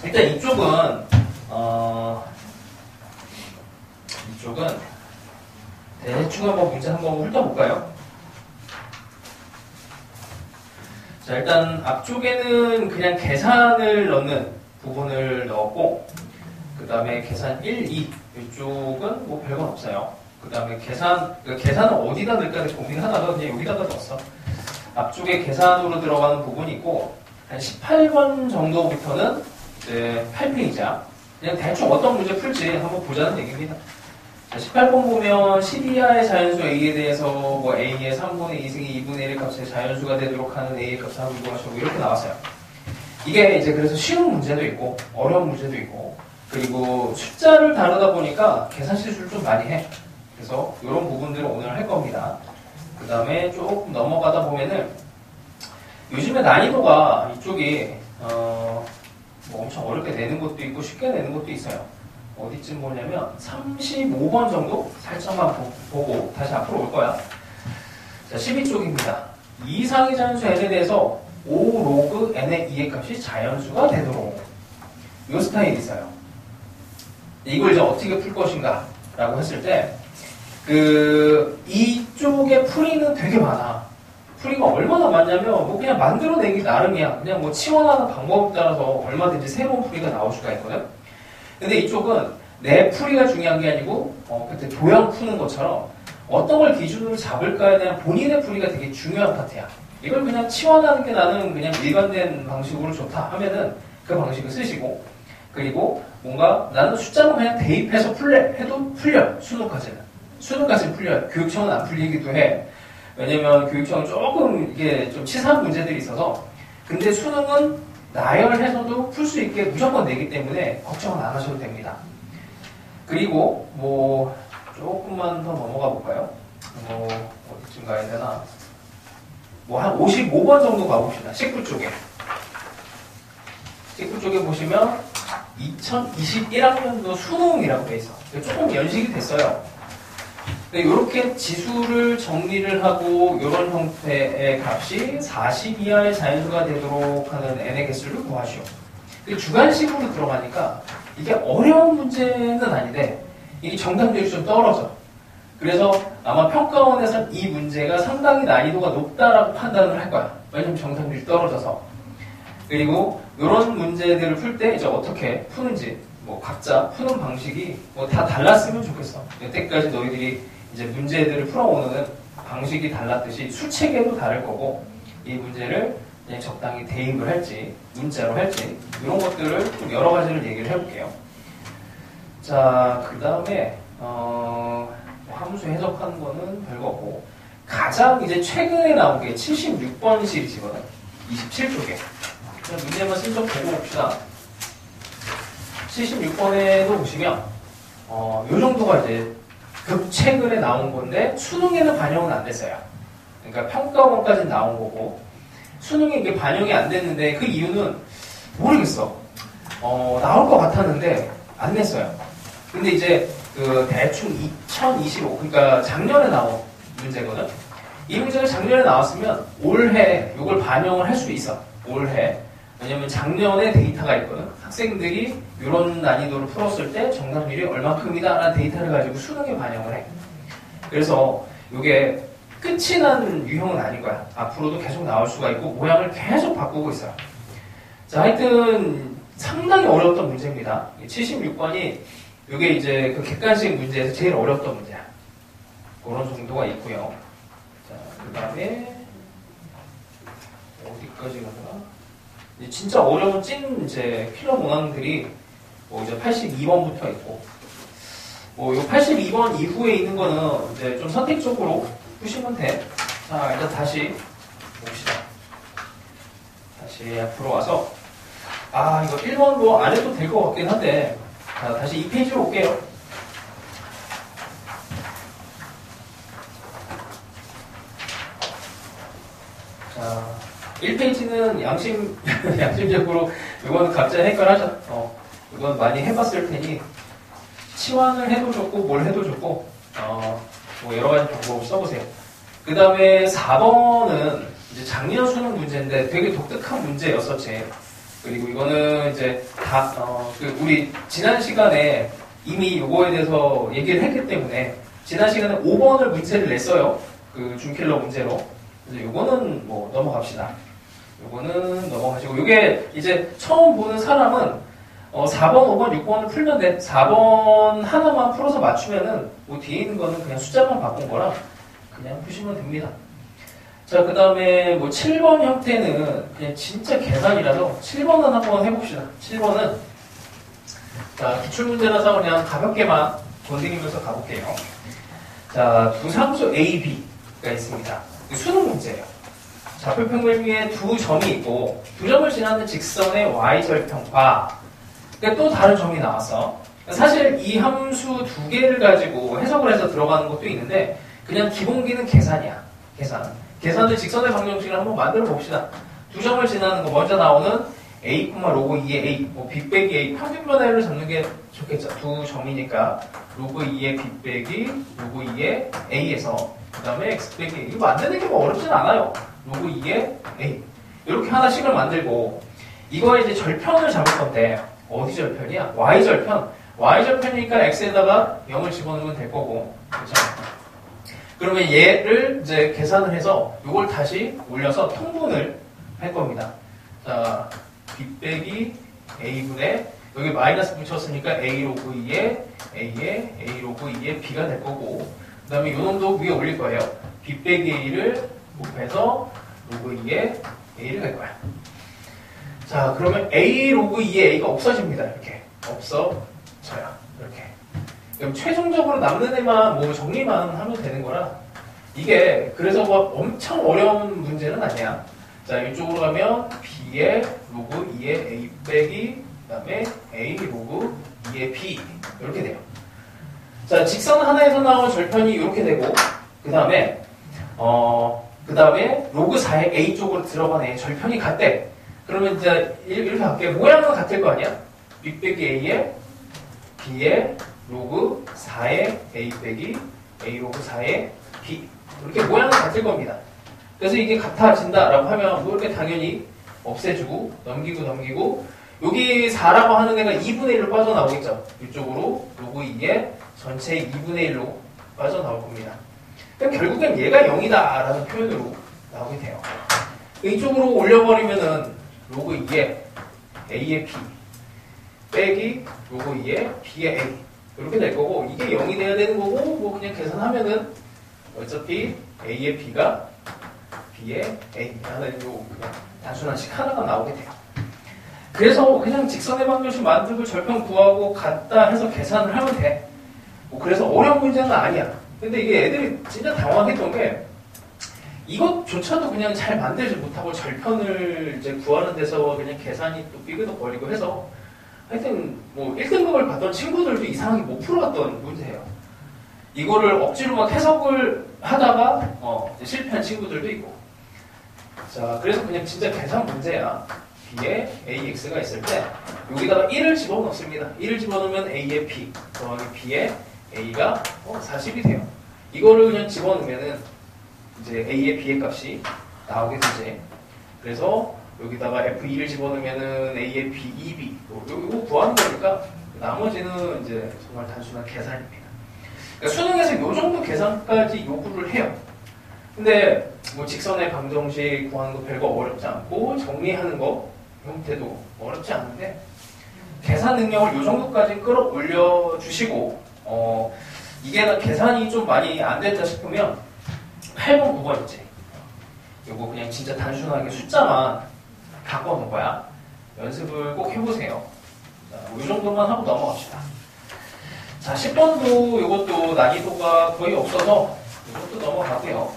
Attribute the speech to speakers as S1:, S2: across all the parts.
S1: 일단 이쪽은 대충 한번 문제 한번 훑어볼까요? 자, 일단 앞쪽에는 그냥 계산을 넣는 부분을 넣었고, 그 다음에 계산 1, 2 이쪽은 뭐 별건 없어요. 그 다음에 계산은 어디다 넣을까 고민하다가 그냥 여기다가 넣었어. 앞쪽에 계산으로 들어가는 부분이 있고, 한 18번 정도부터는 이제 8페이지야. 그냥 대충 어떤 문제 풀지 한번 보자는 얘기입니다. 자, 18번 보면 12하의 자연수 A에 대해서 뭐 A의 3분의 2승이 2분의 1의 값의 자연수가 되도록 하는 A의 값을 한번 구하시고 이렇게 나왔어요. 이게 이제 그래서 쉬운 문제도 있고 어려운 문제도 있고, 그리고 숫자를 다루다 보니까 계산 실수를 좀 많이 해. 그래서 이런 부분들을 오늘 할 겁니다. 그 다음에 조금 넘어가다 보면은 요즘에 난이도가 이쪽이 뭐 엄청 어렵게 내는 것도 있고 쉽게 내는 것도 있어요. 어디쯤 보냐면 35번 정도 살짝만 보고 다시 앞으로 올 거야. 자, 12쪽입니다. 2 이상의 자연수 n에 대해서 5 로그 n의 2의 값이 자연수가 되도록 이 스타일이 있어요. 이걸 이제 어떻게 풀 것인가 라고 했을 때 이쪽에 풀이는 되게 많아. 풀이가 얼마나 많냐면 뭐 그냥 만들어내기 나름이야. 그냥 뭐 치환하는 방법에 따라서 얼마든지 새로운 풀이가 나올 수가 있거든. 근데 이쪽은 내 풀이가 중요한 게 아니고 그때 도형 푸는 것처럼 어떤 걸 기준으로 잡을까에 대한 본인의 풀이가 되게 중요한 파트야. 이걸 그냥 치환하는 게 나는 그냥 일관된 방식으로 좋다 하면은 그 방식을 쓰시고, 그리고 뭔가 나는 숫자만 그냥 대입해서 해도 풀려요. 수능까지는 풀려요. 교육청은 안 풀리기도 해. 왜냐면 교육청은 조금 이게 좀 치사한 문제들이 있어서. 근데 수능은 나열해서도 풀 수 있게 무조건 내기 때문에 걱정은 안 하셔도 됩니다. 그리고 뭐 조금만 더 넘어가 볼까요? 어디쯤 가야 되나? 뭐 한 55번 정도 가봅시다. 19쪽에. 19쪽에 보시면 2021학년도 수능이라고 돼 있어. 조금 연식이 됐어요. 이렇게 지수를 정리를 하고 이런 형태의 값이 40 이하의 자연수가 되도록 하는 n의 개수를 구하시오. 주관식으로 들어가니까 이게 어려운 문제는 아닌데 이게 정답률이 좀 떨어져. 그래서 아마 평가원에서는 이 문제가 상당히 난이도가 높다라고 판단을 할 거야. 왜냐면 정답률이 떨어져서. 그리고 이런 문제들을 풀 때 이제 어떻게 푸는지 뭐 각자 푸는 방식이 뭐 다 달랐으면 좋겠어. 여태까지 너희들이 이제 문제들을 풀어오는 방식이 달랐듯이 수체계도 다를 거고, 이 문제를 그냥 적당히 대입을 할지 문자로 할지 이런 것들을 좀 여러 가지를 얘기를 해볼게요. 자, 그 다음에 함수 해석하는 거는 별거 없고, 가장 이제 최근에 나온 게 76번 시리즈거든. 27쪽에. 그냥 문제만 슬쩍 보고 봅시다. 76번에도 보시면 요 정도가 이제 최근에 나온 건데 수능에는 반영은 안 됐어요. 그러니까 평가원까지 나온 거고 수능에 이게 반영이 안 됐는데 그 이유는 모르겠어. 나올 것 같았는데 안 냈어요. 근데 이제 대충 2025, 그러니까 작년에 나온 문제거든. 이 문제가 작년에 나왔으면 올해 이걸 반영을 할 수 있어. 올해. 왜냐면 작년에 데이터가 있거든. 학생들이 이런 난이도를 풀었을 때 정답률이 얼마큼이다 라는 데이터를 가지고 수능에 반영을 해. 그래서 이게 끝이 난 유형은 아닌 거야. 앞으로도 계속 나올 수가 있고 모양을 계속 바꾸고 있어요. 자, 하여튼 상당히 어려웠던 문제입니다. 76번이 이게 이제 그 객관식 문제에서 제일 어려웠던 문제야. 그런 정도가 있고요. 자, 그 다음에 어디까지 가나? 진짜 어려운 찐 이제 킬러 문항들이 뭐 이제 82번부터 있고, 뭐 요 82번 이후에 있는 거는 이제 좀 선택적으로 푸시면 돼. 자, 일단 다시 봅시다. 다시 앞으로 와서 이거 1번도 안 해도 될 것 같긴 한데, 자, 다시 2페이지로 올게요. 자, 1페이지는 양심적으로 이거는 각자 해결하자. 이건 많이 해봤을 테니 치환을 해도 좋고 뭘 해도 좋고 뭐 여러 가지 방법을 써보세요. 그 다음에 4번은 이제 작년 수능 문제인데 되게 독특한 문제였었지. 그리고 이거는 이제 우리 지난 시간에 이미 요거에 대해서 얘기를 했기 때문에 지난 시간에 5번을 문제를 냈어요. 그 준킬러 문제로. 그래서 요거는 뭐 넘어갑시다. 요거는 넘어가시고, 요게 이제 처음 보는 사람은 4번, 5번, 6번을 풀면 돼. 4번 하나만 풀어서 맞추면은 뭐 뒤에 있는 거는 그냥 숫자만 바꾼 거라 그냥 푸시면 됩니다. 자, 그 다음에 뭐 7번 형태는 그냥 진짜 계산이라서 7번은 한번 해봅시다. 7번은 자, 기출문제라서 그냥 가볍게만 건드리면서 가볼게요. 자, 두 상수 A, B가 있습니다. 수능 문제예요. 좌표평면 위에 두 점이 있고 두 점을 지나는 직선의 y절편과 또 다른 점이 나왔어. 사실 이 함수 두 개를 가지고 해석을 해서 들어가는 것도 있는데 그냥 기본기는 계산이야. 계산을 직선의 방정식을 한번 만들어 봅시다. 두 점을 지나는 거 먼저 나오는 a, 로그 2의 a, 뭐 b 빼기 a 평균 변화율을 잡는 게 좋겠죠. 두 점이니까 로그 2의 b 빼기 로그 2의 a에서 그 다음에 x 빼기 a. 이거 만드는 게 뭐 어렵진 않아요. 로그 2의 a 이렇게 하나씩을 만들고 이거에 이제 절편을 잡을 건데 어디 절편이야? y절편. y절편이니까 x에다가 0을 집어넣으면 될 거고, 그렇죠? 그러면 얘를 이제 계산을 해서 이걸 다시 올려서 통분을 할 겁니다. 자, b 빼기 a분의 여기 마이너스 붙였으니까 a 로그 2의 a에 a 로그 2의 b가 될 거고, 그 다음에 요 놈도 위에 올릴 거예요. b 빼기 a를 곱해서 로그 2의 a를 갈 거야. 자, 그러면 a 로그 2의 a가 없어집니다. 이렇게 없어져요. 이렇게. 그럼 최종적으로 남는 애만 뭐 정리만 하면 되는 거라 이게 그래서 뭐 엄청 어려운 문제는 아니야. 자, 이쪽으로 가면 b의 로그 2의 a 빼기 그 다음에 a 로그 2의 b 이렇게 돼요. 자, 직선 하나에서 나온 절편이 이렇게 되고 그 다음에 로그 4의 a 쪽으로 들어간 애 절편이 같대. 그러면 이제 이렇게 할게. 모양은 같을 거 아니야? b 빼기 a에 b의 로그 4의 a 빼기 a 로그 4의 b 이렇게 모양은 같을 겁니다. 그래서 이게 같아진다라고 하면 뭐 이렇게 당연히 없애주고 넘기고 여기 4라고 하는 애가 2분의 1로 빠져나오겠죠. 이쪽으로 로그 2의 전체 2분의 1로 빠져나올 겁니다. 그럼 결국엔 얘가 0이다라는 표현으로 나오게 돼요. 이쪽으로 올려버리면은 로그 2의 a의 b 빼기 로그 2의 b의 a 이렇게 될 거고 이게 0이 돼야 되는 거고 뭐 그냥 계산하면은 어차피 a의 b가 b의 a 하는 요 그냥 단순한 식 하나가 나오게 돼요. 그래서 그냥 직선의 방정식 만들고 절편 구하고 같다 해서 계산을 하면 돼. 뭐 그래서 어려운 문제는 아니야. 근데 이게 애들이 진짜 당황했던 게 이것조차도 그냥 잘 만들지 못하고 절편을 이제 구하는 데서 그냥 계산이 또 삐그덕거리고 해서 하여튼 뭐 1등급을 받던 친구들도 이상하게 못 풀어갔던 문제예요. 이거를 억지로 막 해석을 하다가 실패한 친구들도 있고. 자, 그래서 그냥 진짜 계산 문제야. b에 ax가 있을 때 여기다가 1을 집어넣습니다. 1을 집어넣으면 a의 b 더하기 b의 a가 40이 돼요. 이거를 그냥 집어넣으면은 이제 a의 b의 값이 나오게 되지. 그래서 여기다가 f2를 집어넣으면은 a의 b, 2b 이거 구하는 거니까 나머지는 이제 정말 단순한 계산입니다. 그러니까 수능에서 이 정도 계산까지 요구를 해요. 근데 뭐 직선의 방정식 구하는 거 별거 어렵지 않고 정리하는 거 형태도 어렵지 않은데 계산 능력을 이 정도까지 끌어올려 주시고 이게 계산이 좀 많이 안 됐다 싶으면 8번, 9번 있지. 요거 그냥 진짜 단순하게 숫자만 바꿔놓은 거야. 연습을 꼭 해보세요. 자, 이 정도만 하고 넘어갑시다. 자, 10번도 이것도 난이도가 거의 없어서 이것도 넘어가고요.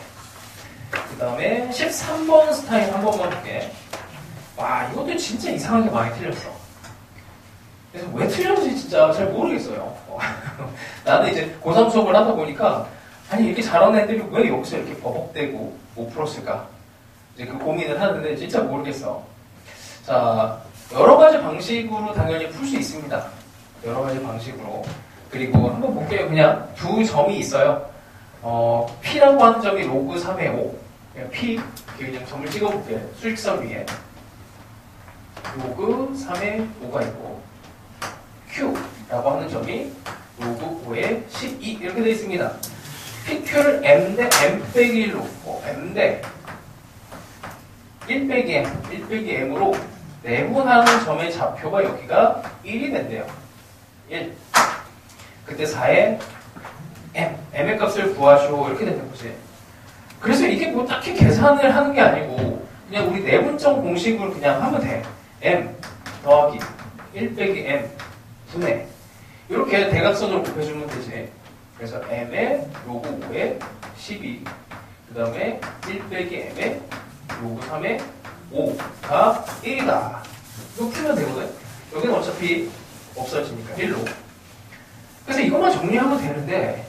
S1: 그 다음에 13번 스타일 한 번만 볼게. 와, 이것도 진짜 이상하게 많이 틀렸어. 그래서 왜 틀렸는지 진짜 잘 모르겠어요. 나는 이제 고3 수업을 하다 보니까 아니 이렇게 잘하는 애들이 왜 여기서 이렇게 버벅대고 못 풀었을까? 이제 그 고민을 하는데 진짜 모르겠어. 자, 여러 가지 방식으로 당연히 풀 수 있습니다. 여러 가지 방식으로. 그리고 한번 볼게요. 그냥 두 점이 있어요. P라고 하는 점이 로그 3의 5. 그냥 P, 그냥 점을 찍어볼게요. 수직선 위에. 로그 3의 5가 있고 Q라고 하는 점이 로그 5의 12 이렇게 되어 있습니다. PQ를 M 대 M 빼기 1로 M 대 1 빼기 M, 1 빼기 M으로 내분하는 점의 좌표가 여기가 1이 된대요. 1. 그때 4의 M의 값을 구하시오 이렇게 되는 거지. 그래서 이게 뭐 딱히 계산을 하는 게 아니고 그냥 우리 내분점 공식으로 그냥 하면 돼. M 더하기 1 빼기 M 분의 이렇게 대각선으로 곱해주면 되지. 그래서 M의 로그 5의 12 그 다음에 1 빼기 M의 로그 3의 5가 1이다. 이거 풀면 되거든. 여기는 어차피 없어지니까 1로. 그래서 이것만 정리하면 되는데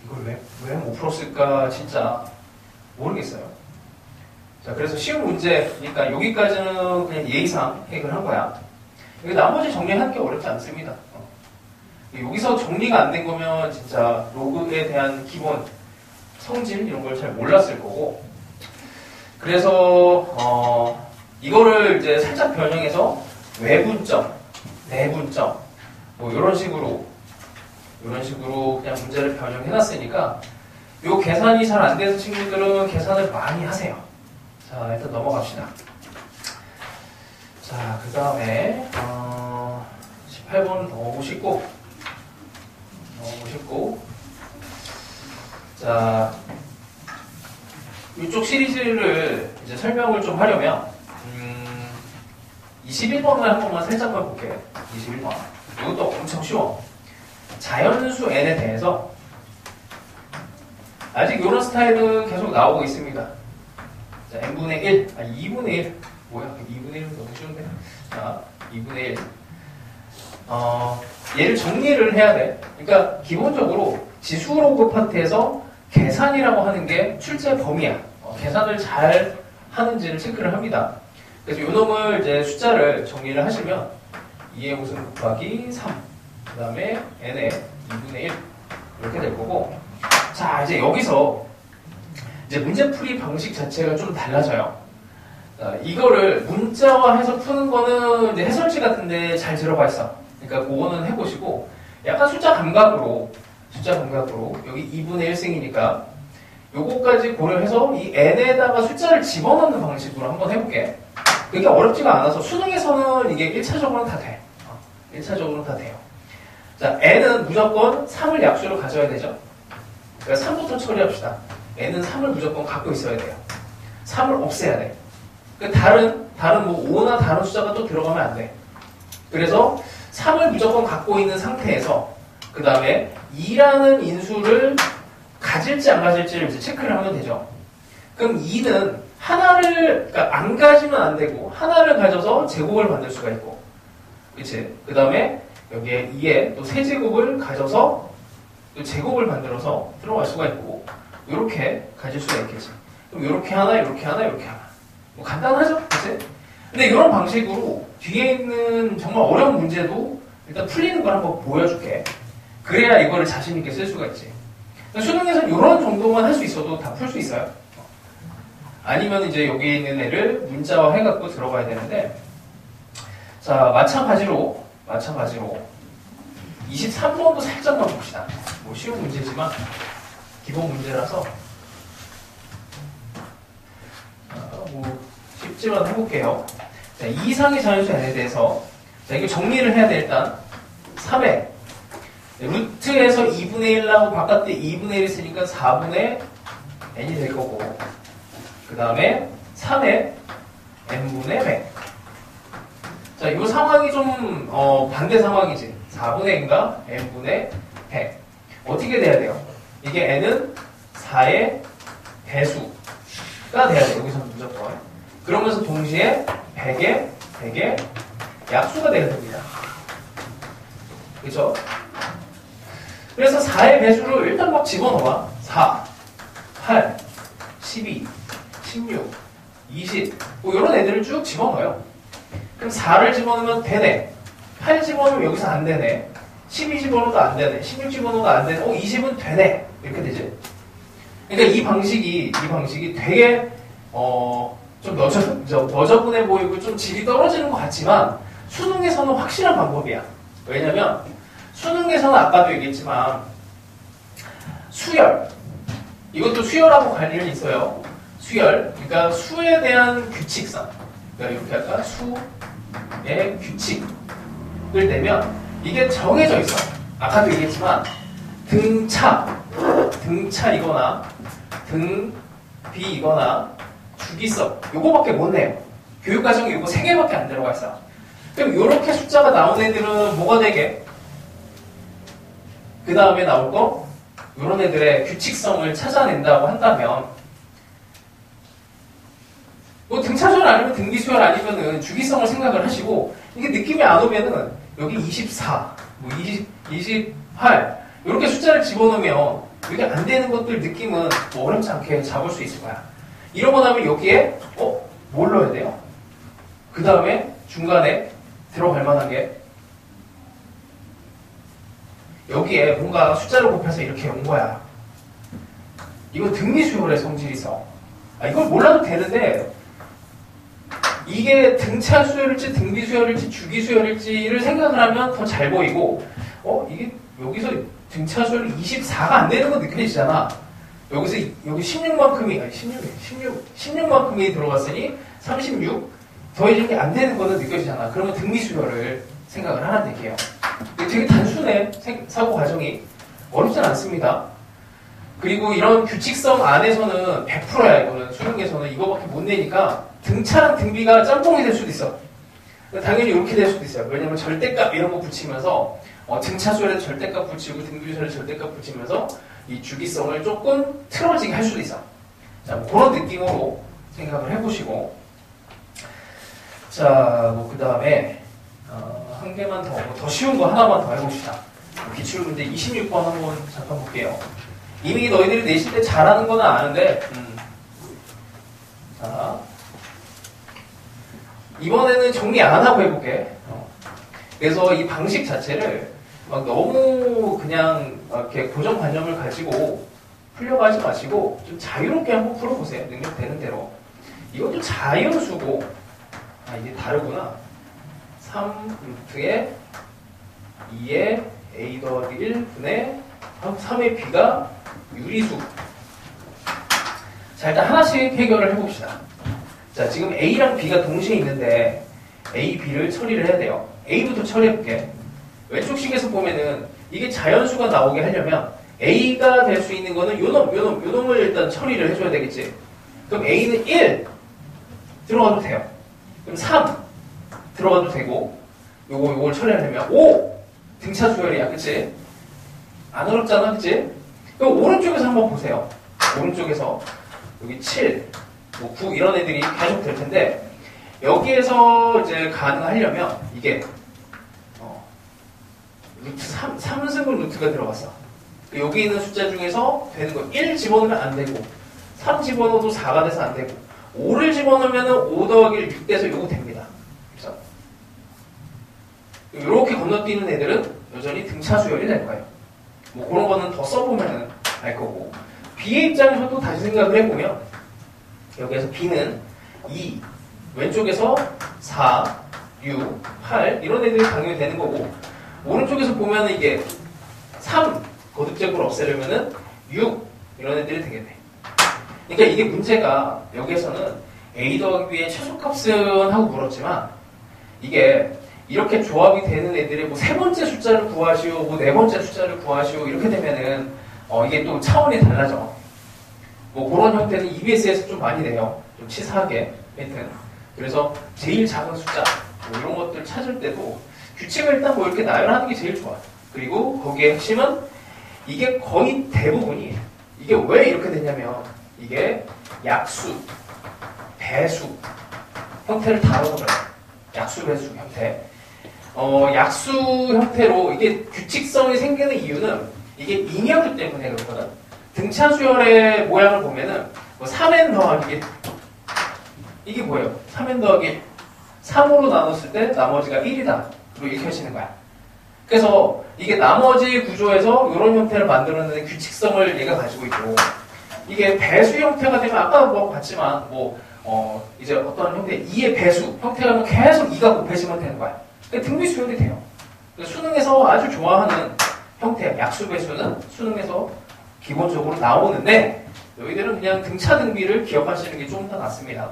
S1: 이걸 왜 못 풀었을까 진짜 모르겠어요. 자, 그래서 쉬운 문제니까 여기까지는 그냥 예의상 해결한 거야. 나머지 정리하는 게 어렵지 않습니다. 여기서 정리가 안 된 거면 진짜 로그에 대한 기본 성질 이런 걸 잘 몰랐을 거고. 그래서 이거를 이제 살짝 변형해서 외분점, 내분점 뭐 이런 식으로 그냥 문제를 변형해놨으니까 요 계산이 잘 안 되는 친구들은 계산을 많이 하세요. 자, 일단 넘어갑시다. 자, 그 다음에 18번 넘어보시고 자, 이쪽 시리즈를 이제 설명을 좀 하려면 21번을 한 번만 살짝만 볼게요. 21번. 이것도 엄청 쉬워. 자연수 n에 대해서 아직 이런 스타일은 계속 나오고 있습니다. 자, n분의 1, 2분의 1. 뭐야? 2분의 1은 너무 쉬운데? 자, 2분의 1. 얘를 정리를 해야 돼. 그러니까 기본적으로 지수로그 파트에서 계산이라고 하는 게 출제 범위야. 계산을 잘 하는지를 체크를 합니다. 그래서 요 놈을 이제 숫자를 정리를 하시면 2의 무슨 곱하기 3, 그 다음에 n의 2분의 1 이렇게 될 거고. 자, 이제 여기서 이제 문제풀이 방식 자체가 좀 달라져요. 이거를 문자화해서 푸는 거는 이제 해설지 같은데 잘 들어가 있어. 그러니까 그거는 해보시고 약간 숫자 감각으로 여기 2분의 1승이니까 요거까지 고려해서 이 n에다가 숫자를 집어넣는 방식으로 한번 해볼게. 그게 어렵지가 않아서 수능에서는 이게 1차적으로는 다 돼. 1차적으로는 다 돼요. 자, n은 무조건 3을 약수로 가져야 되죠. 그러니까 3부터 처리합시다. n은 3을 무조건 갖고 있어야 돼요. 3을 없애야 돼. 다른 뭐 5나 다른 숫자가 또 들어가면 안 돼. 그래서 3을 무조건 갖고 있는 상태에서 그 다음에 2라는 인수를 가질지 안 가질지를 이제 체크를 하면 되죠. 그럼 2는 하나를, 그러니까 안 가지면 안 되고 하나를 가져서 제곱을 만들 수가 있고, 그치? 그 다음에 여기에 2에 또 세제곱을 가져서 또 제곱을 만들어서 들어갈 수가 있고, 이렇게 가질 수가 있겠지. 그럼 이렇게 하나, 이렇게 하나, 이렇게 하나. 뭐 간단하죠? 그치? 근데 이런 방식으로 뒤에 있는 정말 어려운 문제도 일단 풀리는 걸 한번 보여줄게. 그래야 이거를 자신있게 쓸 수가 있지. 수능에서는 이런 정도만 할 수 있어도 다 풀 수 있어요. 아니면 이제 여기 있는 애를 문자화 해갖고 들어가야 되는데, 자, 마찬가지로 23번도 살짝만 봅시다. 뭐 쉬운 문제지만 기본 문제라서 뭐 쉽지만 해볼게요. 자, 2 이상의 자연수 n에 대해서 자, 이거 정리를 해야 돼. 일단 3에 루트에서 2분의 1 나오고 바깥에 2분의 1 있으니까 4분의 n이 될 거고, 그 다음에 3에 n분의 100. 자, 이 상황이 좀 반대 상황이지. 4분의 n과 n분의 100. 어떻게 돼야 돼요? 이게 n은 4의 배수가 돼야 돼요. 여기서는 무조건. 그러면서 동시에 100의 약수가 돼야 됩니다. 그죠? 그래서 4의 배수를 일단 막 집어넣어봐. 4, 8, 12, 16, 20, 뭐 이런 애들을 쭉 집어넣어요. 그럼 4를 집어넣으면 되네. 8 집어넣으면 여기서 안 되네. 12 집어넣어도 안 되네. 16 집어넣어도 안 되네. 20은 되네. 이렇게 되지. 그러니까 이 방식이 되게 좀 너저분해 보이고 좀 질이 떨어지는 것 같지만 수능에서는 확실한 방법이야. 왜냐면 수능에서는 아까도 얘기했지만 수열, 이것도 수열하고 관련이 있어요. 수열, 그러니까 수에 대한 규칙성. 그러니까 이렇게 할까? 수의 규칙을 내면 이게 정해져 있어. 아까도 얘기했지만 등차이거나 등비이거나 주기성, 요거밖에 못 내요. 교육과정에 요거 3개밖에 안 들어가 있어. 그럼 요렇게 숫자가 나온 애들은 뭐가 되게? 그 다음에 나올 거? 요런 애들의 규칙성을 찾아낸다고 한다면 뭐 등차수열 아니면 등비수열 아니면은 주기성을 생각을 하시고 이게 느낌이 안 오면은 여기 24, 뭐 28 이렇게 숫자를 집어넣으면 이게 안 되는 것들 느낌은 뭐 어렵지 않게 잡을 수 있을 거야. 이러고 나면 여기에 뭘 넣어야 돼요? 그 다음에 중간에 들어갈 만한 게 여기에 뭔가 숫자를 곱해서 이렇게 온 거야. 이거 등비수열의 성질이 있어. 이걸 몰라도 되는데 이게 등차 수열일지 등비수열일지 주기수열일지를 생각을 하면 더 잘 보이고 이게 여기서 등차 수열이 24가 안 되는 거 느껴지잖아. 여기서 여기 16만큼이 들어갔으니 36 더해진 게 안 되는 거는 느껴지잖아. 그러면 등비수열을 생각을 하라는 얘기예요. 되게 단순해. 사고 과정이 어렵진 않습니다. 그리고 이런 규칙성 안에서는 100%야. 이거는 수능에서는 이거밖에 못 내니까 등차랑 등비가 짬뽕이 될 수도 있어. 당연히 이렇게 될 수도 있어요. 왜냐면 절대값 이런 거 붙이면서 등차수열에 절대값 붙이고 등비수열에 절대값 붙이면서 이 주기성을 조금 틀어지게 할 수도 있어. 자, 뭐 그런 느낌으로 생각을 해보시고, 자, 뭐 그 다음에 한 개만 더 쉬운 거 하나만 더 해봅시다. 기출문제 26번 한번 잠깐 볼게요. 이미 너희들이 내실 때 잘하는 거는 아는데, 자, 이번에는 정리 안 하고 해볼게. 그래서 이 방식 자체를 막 너무 그냥 이렇게 고정관념을 가지고 풀려가지 마시고 좀 자유롭게 한번 풀어보세요. 능력 되는 대로. 이것도 자연수고, 이게 다르구나. 3루트에 2의 a 더하기 1분의 3의 b가 유리수. 자, 일단 하나씩 해결을 해봅시다. 자, 지금 a랑 b가 동시에 있는데 a, b를 처리를 해야 돼요. a부터 처리해볼게. 왼쪽 식에서 보면은 이게 자연수가 나오게 하려면 a가 될 수 있는 거는 요놈을 일단 처리를 해줘야 되겠지. 그럼 a는 1 들어가도 돼요. 그럼 3 들어가도 되고, 요걸 처리하려면 5 등차 수열이야, 그치? 안 어렵잖아, 그치? 그럼 오른쪽에서 한번 보세요. 오른쪽에서 여기 7, 뭐 9 이런 애들이 계속 될 텐데 여기에서 이제 가능하려면 이게 루트 3승분 루트가 들어갔어. 여기 있는 숫자 중에서 되는 거 1 집어넣으면 안 되고 3 집어넣어도 4가 돼서 안 되고 5를 집어넣으면 5 더하기 1 6 돼서 요거 됩니다. 그래서 이렇게 건너뛰는 애들은 여전히 등차 수열이 될 거예요. 뭐 그런 거는 더 써보면 알 거고, B의 입장에서도 다시 생각을 해보면 여기에서 B는 2 왼쪽에서 4 6 8 이런 애들이 당연히 되는 거고, 오른쪽에서 보면 이게 3 거듭적으로 없애려면은 6 이런 애들이 되겠네. 그러니까 이게 문제가 여기에서는 A 더하기 B의 최소값은 하고 물었지만 이게 이렇게 조합이 되는 애들의 뭐 세 번째 숫자를 구하시오, 뭐 네 번째 숫자를 구하시오 이렇게 되면은 이게 또 차원이 달라져. 뭐 그런 형태는 EBS에서 좀 많이 돼요. 좀 치사하게 하여튼. 그래서 제일 작은 숫자 뭐 이런 것들 찾을 때도 규칙을 일단 뭐 이렇게 나열하는 게 제일 좋아. 그리고 거기에 핵심은 이게 거의 대부분이 이게 왜 이렇게 되냐면 이게 약수, 배수 형태를 다뤄서 그래요. 약수, 배수 형태. 약수 형태로 이게 규칙성이 생기는 이유는 이게 잉여기 때문에 그렇거든. 등차 수열의 모양을 보면은 뭐 3n 더하기 이게 뭐예요? 3n 더하기 1. 3으로 나눴을 때 나머지가 1이다. 이렇게 하시는 거야. 그래서 이게 나머지 구조에서 이런 형태를 만들어내는 규칙성을 얘가 가지고 있고, 이게 배수 형태가 되면 아까 뭐 봤지만 뭐 이제 어떤 형태 2의 배수 형태라면 계속 2가 곱해지면 되는 거야. 그러니까 등비수열이 돼요. 수능에서 아주 좋아하는 형태 약수배수는 수능에서 기본적으로 나오는데 너희들은 그냥 등차 등비를 기억하시는 게 좀 더 낫습니다.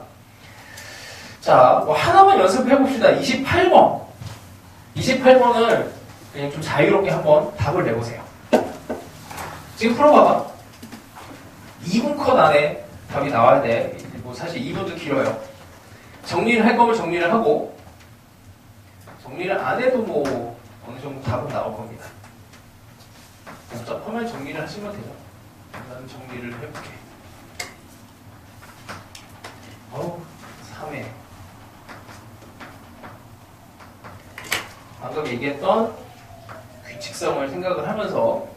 S1: 자, 뭐 하나만 연습해봅시다. 28번. 28번을 그냥 좀 자유롭게 한번 답을 내보세요. 지금 풀어봐봐. 2분 컷 안에 답이 나와야 돼. 뭐 사실 2분도 길어요. 정리를 할 거면 정리를 하고, 정리를 안 해도 뭐 어느 정도 답은 나올 겁니다. 복잡하면 정리를 하시면 되죠. 나는 정리를 해볼게. 3회. 방금 얘기했던 규칙성을 생각을 하면서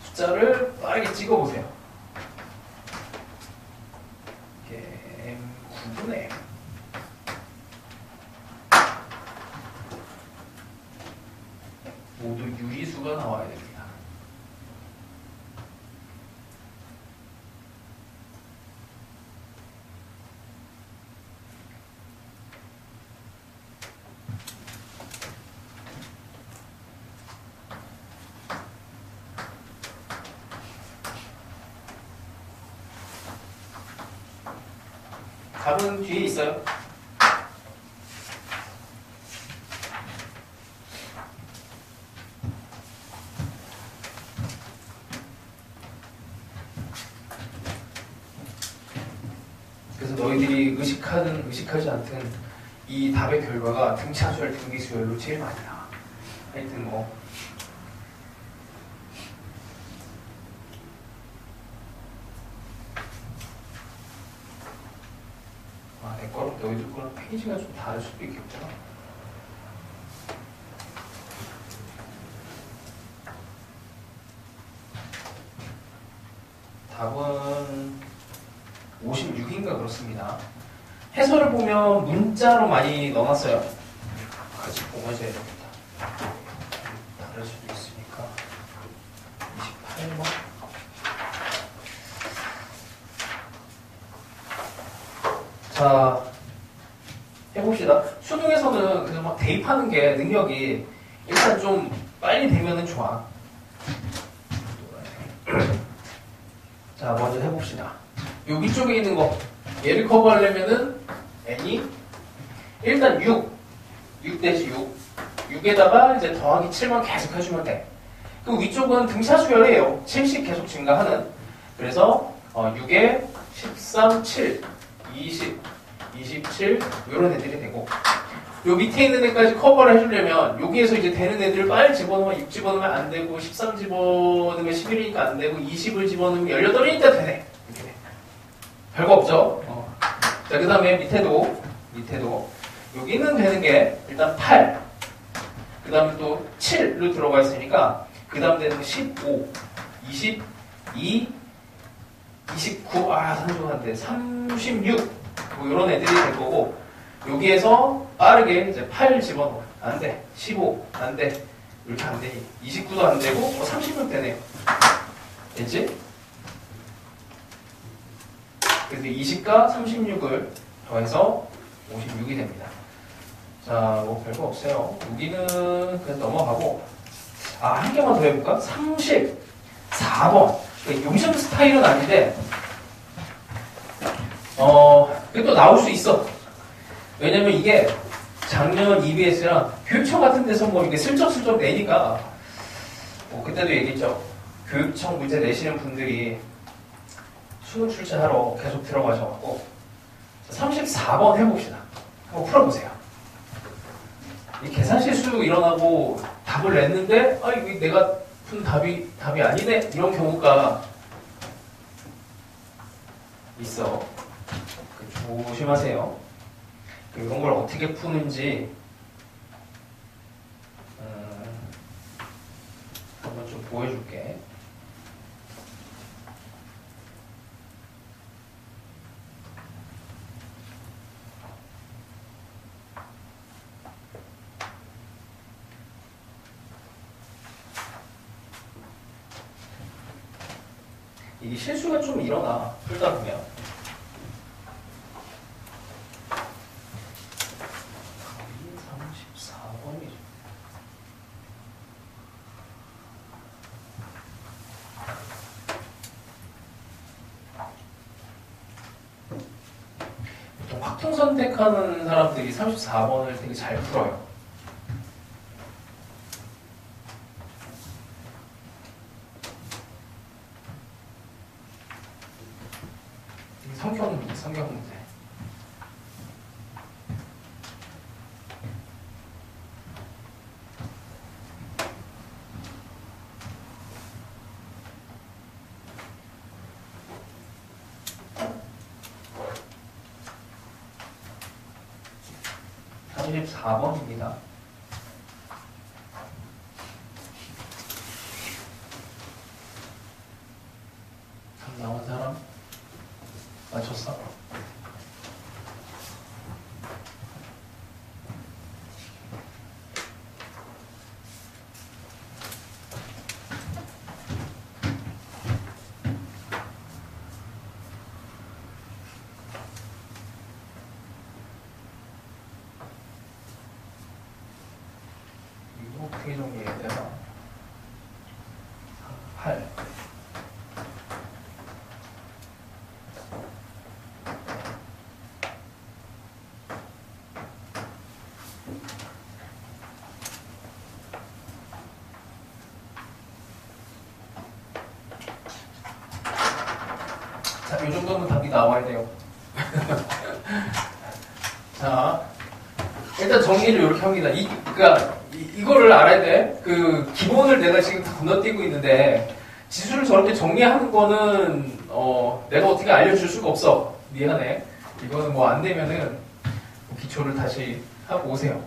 S1: 숫자를 빠르게 찍어보세요. 9분의 모두 유리수가 나와야 됩니다. 답은 뒤에 있어요. 그래서 너희들이 의식하든 의식하지 않든 이 답의 결과가 등차수열, 등비수열로 제일 많이 나와. 하여튼 뭐 내 거랑 너희들 거랑 페이지가 좀 다를 수도 있겠구나. 답은 56인가 그렇습니다. 해설을 보면 문자로 많이 넣어놨어요. 같이 보면서 해야 되겠다. 다를 수도 있으니까. 28번. 자, 해봅시다. 수능에서는 그냥 막 대입하는 게 능력이 일단 좀 빨리 되면은 좋아. 자, 먼저 해봅시다. 요 위쪽에 있는 거 얘를 커버하려면은 n이 일단 6 대지 6에다가 이제 더하기 7만 계속 해주면 돼. 그 위쪽은 등차수열이에요. 7씩 계속 증가하는. 그래서 6에 13, 7 20, 27 이런 애들이 되고 요 밑에 있는 애까지 커버를 해주려면 여기에서 이제 되는 애들을 빨리 집어넣으면 6 집어넣으면 안 되고 13 집어넣으면 11이니까 안 되고 20을 집어넣으면 18이니까 되네. 이렇게 돼. 별거 없죠? 자, 그 다음에 밑에도 여기는 되는 게 일단 8 그 다음에 또 7로 들어가 있으니까 그 다음 되는 거 15 22 29, 산소한데 36, 뭐 이런 애들이 될 거고, 여기에서 빠르게 이제 8 집어넣어. 안 돼. 15, 안 돼. 이렇게 안 되니. 29도 안 되고, 36 되네요. 됐지? 그래서 20과 36을 더해서 56이 됩니다. 자, 뭐 별거 없어요. 여기는 그냥 넘어가고, 한 개만 더 해볼까? 34번. 용심 스타일은 아닌데, 그래도 나올 수 있어. 왜냐면 이게 작년 EBS랑 교육청 같은 데서 뭐 이게 슬쩍슬쩍 내니까, 그때도 얘기했죠. 교육청 문제 내시는 분들이 수능 출제하러 계속 들어가셔갖고, 34번 해봅시다. 한번 풀어보세요. 이 계산 실수 일어나고 답을 냈는데, 이거 내가 푼 답이 아니네? 이런 경우가 있어. 조심하세요. 이런 걸 어떻게 푸는지 한번 좀 보여줄게. 이게 실수가 좀 일어나, 풀다 보면. 확통 선택하는 사람들이 34번을 되게 잘 풀어요. 성경 문제. 34번입니다. 나온 사람? 맞췄어? 이거 어떻게 정리해야 되나? 8. 자, 이 정도면 답이 나와야 돼요. 자, 일단 정리를 이렇게 합니다. 이거를 알아야 돼. 그 기본을 내가 지금 다 건너뛰고 있는데 지수를 저렇게 정리하는 거는 내가 어떻게 알려줄 수가 없어. 미안해. 이거는 뭐 안 되면은 기초를 다시 하고 오세요.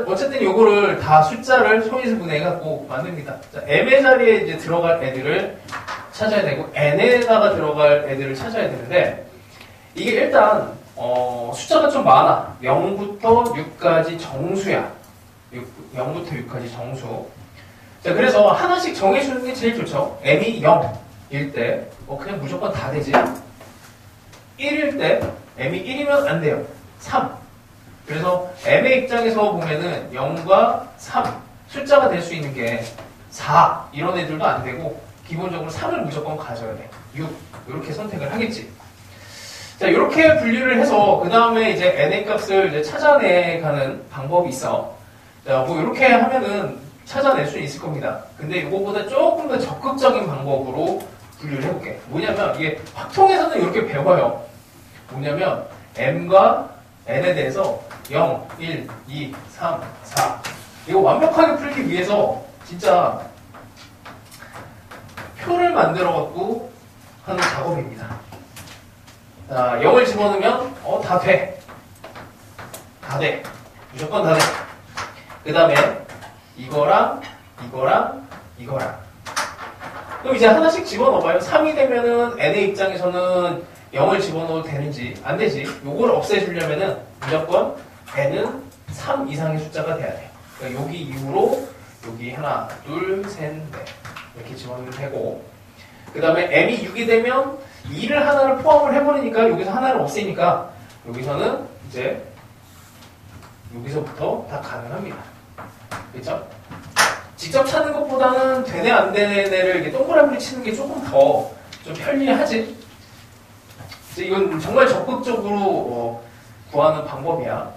S1: 어쨌든 요거를 다 숫자를 소인수분해해갖고 만듭니다. 자, m의 자리에 이제 들어갈 애들을 찾아야 되고 n에다가 들어갈 애들을 찾아야 되는데 이게 일단 숫자가 좀 많아. 0부터 6까지 정수야. 0부터 6까지 정수. 자, 그래서 하나씩 정해주는 게 제일 좋죠. m이 0일 때 그냥 무조건 다 되지. 1일 때 m이 1이면 안 돼요. 3. 그래서 m의 입장에서 보면은 0과 3 숫자가 될 수 있는 게 4 이런 애들도 안 되고 기본적으로 3을 무조건 가져야 돼. 6 이렇게 선택을 하겠지. 자, 이렇게 분류를 해서 그 다음에 이제 n의 값을 이제 찾아내가는 방법이 있어. 자, 뭐 이렇게 하면은 찾아낼 수 있을 겁니다. 근데 이거보다 조금 더 적극적인 방법으로 분류를 해볼게. 뭐냐면 이게 확통에서는 이렇게 배워요. 뭐냐면 m과 n에 대해서 0, 1, 2, 3, 4 이거 완벽하게 풀기 위해서 진짜 표를 만들어 갖고 하는 작업입니다. 자, 0을 집어넣으면 다 돼. 다 돼. 무조건 다 돼. 그 다음에 이거랑 그럼 이제 하나씩 집어넣어봐요. 3이 되면은 n의 입장에서는 0을 집어넣어도 되는지 안 되지. 요걸 없애주려면은 무조건 n은 3 이상의 숫자가 돼야 돼요. 그러니까 여기 이후로 여기 하나, 둘, 셋, 넷 이렇게 집어넣으면 되고 그 다음에 m이 6이 되면 2를 하나를 포함을 해버리니까 여기서 하나를 없애니까 여기서는 이제 여기서부터 다 가능합니다. 그렇죠? 직접 찾는 것보다는 되네 안 되네를 이렇게 동그라미를 치는 게 조금 더 좀 편리하지. 이건 정말 적극적으로 구하는 방법이야.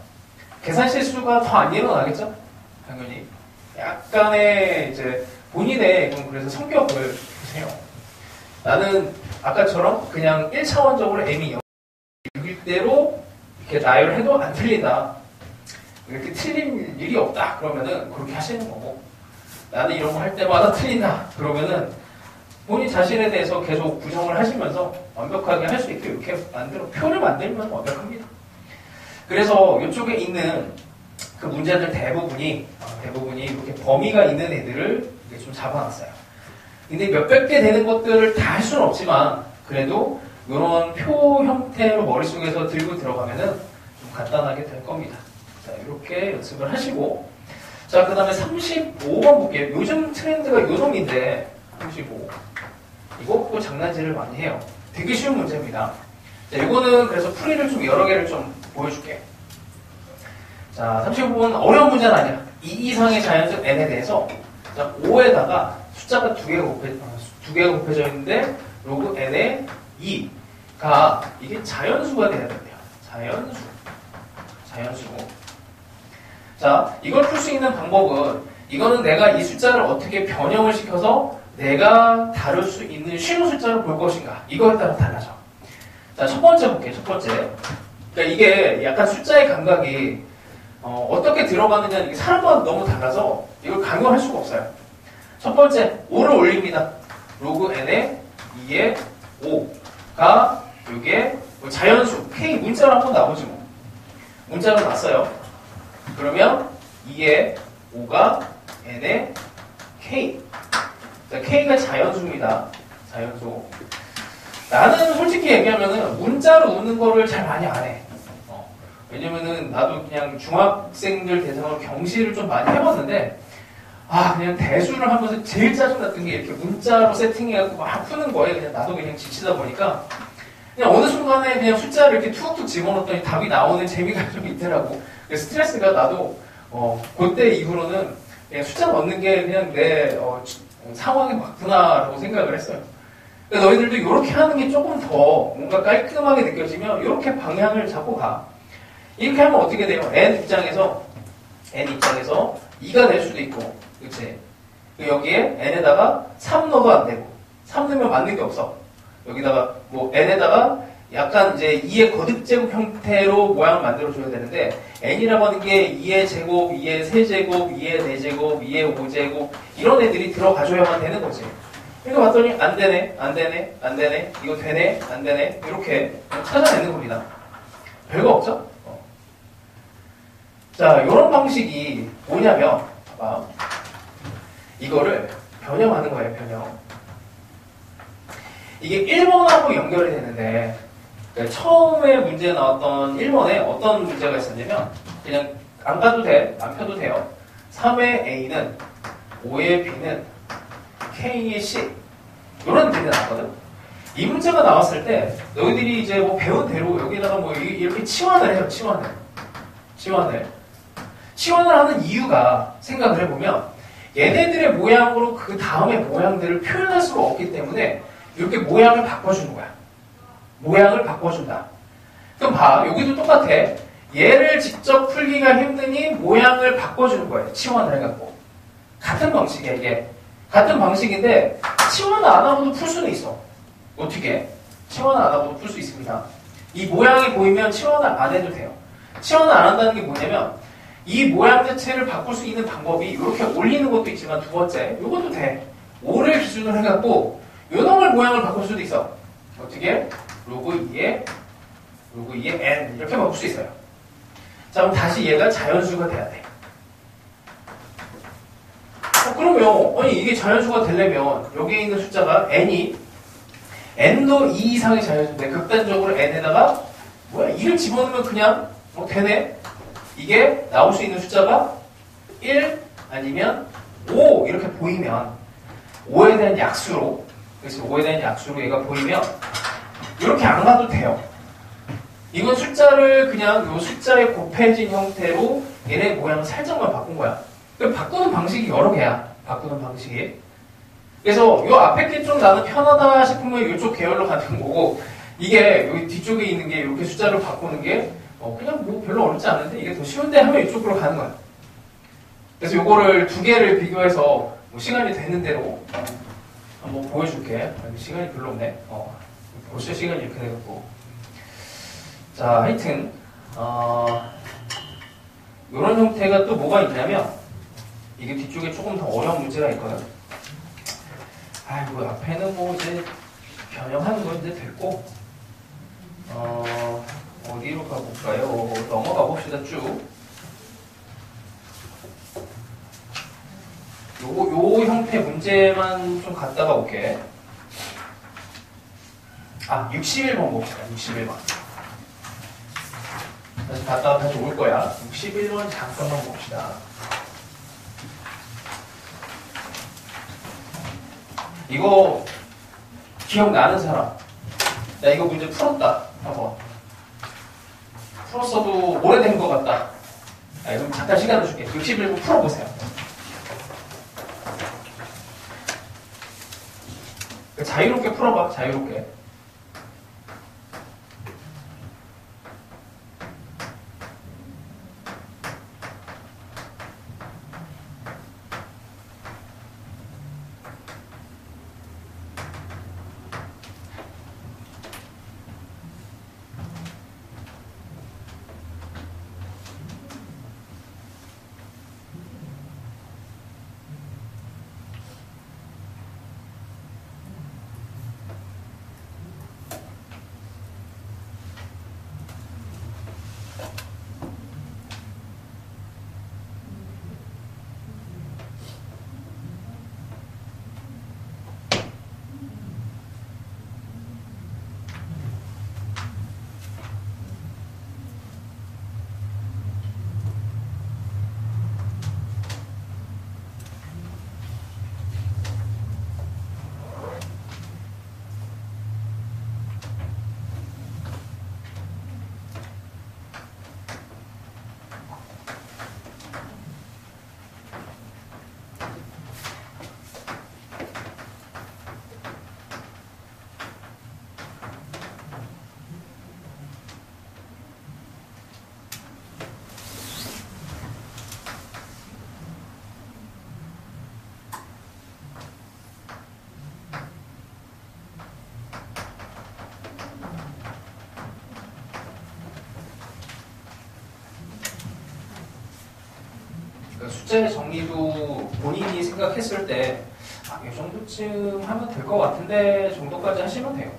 S1: 계산 실수가 더 안 일어나겠죠? 당연히. 약간의 이제 본인의 그래서 성격을 보세요. 나는 아까처럼 그냥 1차원적으로 m이 6일 대로 이렇게 나열을 해도 안 틀린다. 이렇게 틀린 일이 없다. 그러면은 그렇게 하시는 거고. 나는 이런 거 할 때마다 틀린다. 그러면은 본인 자신에 대해서 계속 부정을 하시면서 완벽하게 할 수 있게 이렇게 표를 만들면 완벽합니다. 그래서 이쪽에 있는 그 문제들 대부분이 이렇게 범위가 있는 애들을 이렇게 좀 잡아놨어요. 근데 몇백 개 되는 것들을 다 할 수는 없지만 그래도 이런 표 형태로 머릿속에서 들고 들어가면은 좀 간단하게 될 겁니다. 자, 이렇게 연습을 하시고 자, 그 다음에 35번 볼게요. 요즘 트렌드가 요놈인데 35 이거 보고 장난질을 많이 해요. 되게 쉬운 문제입니다. 자, 이거는 그래서 풀이를 좀 여러 개를 좀 보여줄게. 자, 35번은 어려운 문제는 아니야. 2 이상의 자연수 n에 대해서 자, 5에다가 숫자가 두 개가 곱해져 있는데 로그 n의 2가 이게 자연수가 돼야 된대요. 자연수. 자연수고. 자, 이걸 풀 수 있는 방법은 이거는 내가 이 숫자를 어떻게 변형을 시켜서 내가 다룰 수 있는 쉬운 숫자를 볼 것인가 이거에 따라 달라져. 자, 첫 번째 볼게요. 첫 번째. 그러니까 이게 약간 숫자의 감각이 어떻게 들어가느냐 이게 사람마다 너무 달라서 이걸 강요할 수가 없어요. 첫 번째 5를 올립니다. 로그 n에 2에 5가 이게 뭐 자연수 k 문자로 한번 나오지 뭐. 문자로 났어요. 그러면 2에 5가 n에 k. 자, k가 자연수입니다. 자연수. 나는 솔직히 얘기하면은 문자로 오는 거를 잘 많이 안 해. 왜냐면은 나도 그냥 중학생들 대상으로 경시를 좀 많이 해봤는데 그냥 대수를 하면서 제일 짜증났던 게 이렇게 문자로 세팅해갖고 막 푸는 거에 그냥 나도 그냥 지치다 보니까 그냥 어느 순간에 그냥 숫자를 이렇게 툭툭 집어넣었더니 답이 나오는 재미가 좀 있더라고. 그래서 스트레스가 나도 그때 이후로는 그냥 숫자 넣는 게 그냥 내 상황이 맞구나라고 생각을 했어요. 그러니까 너희들도 이렇게 하는 게 조금 더 뭔가 깔끔하게 느껴지면 이렇게 방향을 잡고 가. 이렇게 하면 어떻게 돼요? n 입장에서 2가 될 수도 있고, 그치? 여기에 n에다가 3 넣어도 안 되고, 3 넣으면 맞는 게 없어. 여기다가 뭐 n에다가 약간 이제 2의 거듭제곱 형태로 모양을 만들어줘야 되는데 n이라고 하는 게 2의 제곱, 2의 세제곱, 2의 4제곱, 2의 5제곱 이런 애들이 들어가줘야만 되는 거지. 그러니까 봤더니 안 되네, 안 되네, 안 되네, 이거 되네, 안 되네 이렇게 찾아내는 겁니다. 별거 없죠? 자, 이런 방식이 뭐냐면 봐봐. 이거를 변형하는 거예요, 변형. 이게 1번하고 연결이 되는데 그러니까 처음에 문제에 나왔던 1번에 어떤 문제가 있었냐면 그냥 안 가도 돼, 안 펴도 돼요. 3의 A는 5의 B는 K의 C 이런 문제 나왔거든. 이 문제가 나왔을 때 너희들이 이제 뭐 배운 대로 여기다가 뭐 이렇게 치환을 해요. 치환을 하는 이유가 생각을 해보면 얘네들의 모양으로 그 다음의 모양들을 표현할 수가 없기 때문에 이렇게 모양을 바꿔주는 거야. 모양을 바꿔준다. 그럼 봐. 여기도 똑같아. 얘를 직접 풀기가 힘드니 모양을 바꿔주는 거예요. 치환을 해갖고. 같은 방식이야, 이게. 같은 방식인데 치환을 안 하고도 풀 수는 있어. 어떻게? 치환을 안 하고도 풀 수 있습니다. 이 모양이 보이면 치환을 안 해도 돼요. 치환을 안 한다는 게 뭐냐면 이 모양 자체를 바꿀 수 있는 방법이 이렇게 올리는 것도 있지만 두 번째, 이것도 돼. 5를 기준으로 해갖고 요놈의 모양을 바꿀 수도 있어. 어떻게? 로그 2에 n 이렇게 바꿀 수 있어요. 자, 그럼 다시 얘가 자연수가 돼야 돼. 그러면 아니 이게 자연수가 되려면 여기에 있는 숫자가 n도 2 이상의 자연수인데 극단적으로 n에다가 2를 집어넣으면 그냥 되네. 이게 나올 수 있는 숫자가 1 아니면 5 이렇게 보이면 5에 대한 약수로 그래서 5에 대한 약수로 얘가 보이면 이렇게 안 가도 돼요. 이건 숫자를 그냥 이 숫자에 곱해진 형태로 얘네 모양을 살짝만 바꾼 거야. 바꾸는 방식이 여러 개야. 바꾸는 방식이. 그래서 이 앞에 게 좀 나는 편하다 싶으면 이쪽 계열로 가는 거고 이게 여기 뒤쪽에 있는 게 이렇게 숫자를 바꾸는 게 그냥 뭐 별로 어렵지 않은데 이게 더 쉬운데 하면 이쪽으로 가는 거야. 그래서 요거를 두 개를 비교해서 뭐 시간이 되는 대로 한번 보여줄게. 시간이 별로 없네. 벌써 시간이 이렇게 돼갖고. 자, 하여튼 이런 형태가 또 뭐가 있냐면 이게 뒤쪽에 조금 더 어려운 문제가 있거든. 아이고 앞에는 뭐 이제 변형하는 거 이제 됐고 어디로 가볼까요? 넘어가 봅시다 쭉. 요 형태 문제만 좀 갖다가 올게. 61번 봅시다. 61번. 다시 갔다가 다시 올 거야. 61번 잠깐만 봅시다. 이거 기억나는 사람? 나 이거 문제 풀었다. 한번. 풀었어도 오래된 것 같다. 그럼 잠깐 시간을 줄게. 61번 풀어보세요. 자유롭게 풀어봐. 자유롭게. 그러니까 숫자의 정리도 본인이 생각했을 때 이 정도쯤 하면 될 것 같은데 정도까지 하시면 돼요.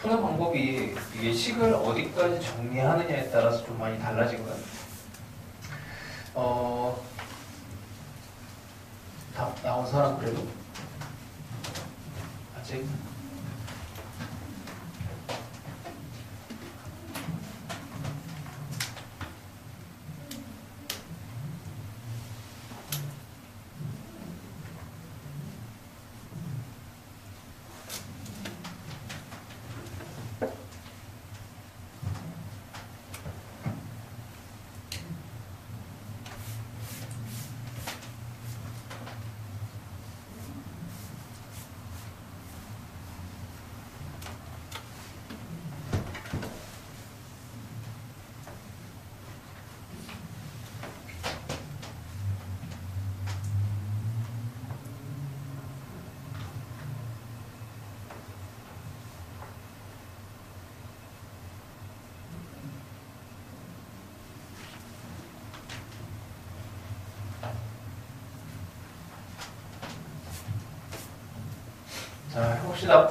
S1: 푸는 방법이 이게 식을 어디까지 정리하느냐에 따라서 좀 많이 달라지거든요. 답 나온 사람 그래도? 아직? 자, 해봅시다.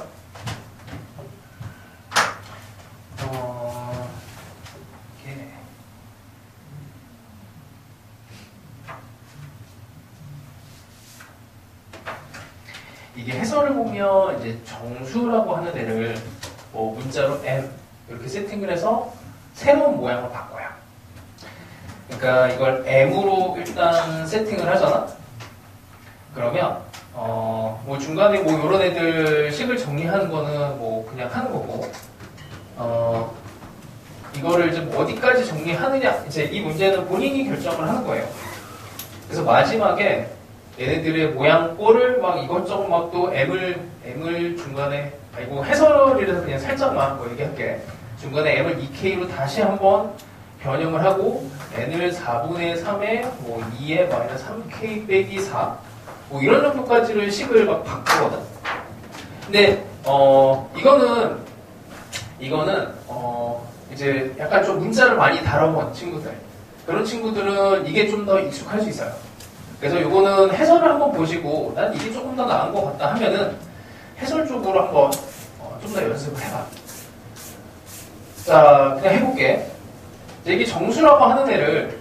S1: 이게 해설을 보면 이제 정수라고 하는 애를 뭐 문자로 M 이렇게 세팅을 해서 새로운 모양을 바꿔요. 그러니까 이걸 M으로 일단 세팅을 하잖아. 그러면 뭐 중간에 뭐 이런 애들 식을 정리하는 거는 뭐 그냥 하는 거고, 이거를 좀 어디까지 정리하느냐, 이제 이 문제는 본인이 결정을 하는 거예요. 그래서 마지막에 얘네들의 모양 꼴을 막 이것저것 막 또 M을 중간에, 아이고 해설이라서 그냥 살짝만 뭐 얘기할게. 중간에 M을 2K로 다시 한번 변형을 하고 N을 4분의 3에 뭐 2에 마이너스 3K 빼기 4 뭐 이런 정도까지를 식을 막 바꾸거든. 근데 이거는 이제 약간 좀 문자를 많이 다뤄본 친구들, 그런 친구들은 이게 좀 더 익숙할 수 있어요. 그래서 이거는 해설을 한번 보시고 난 이게 조금 더 나은 것 같다 하면은 해설 쪽으로 한번 좀 더 연습을 해봐. 자, 그냥 해볼게. 이게 정수라고 하는 애를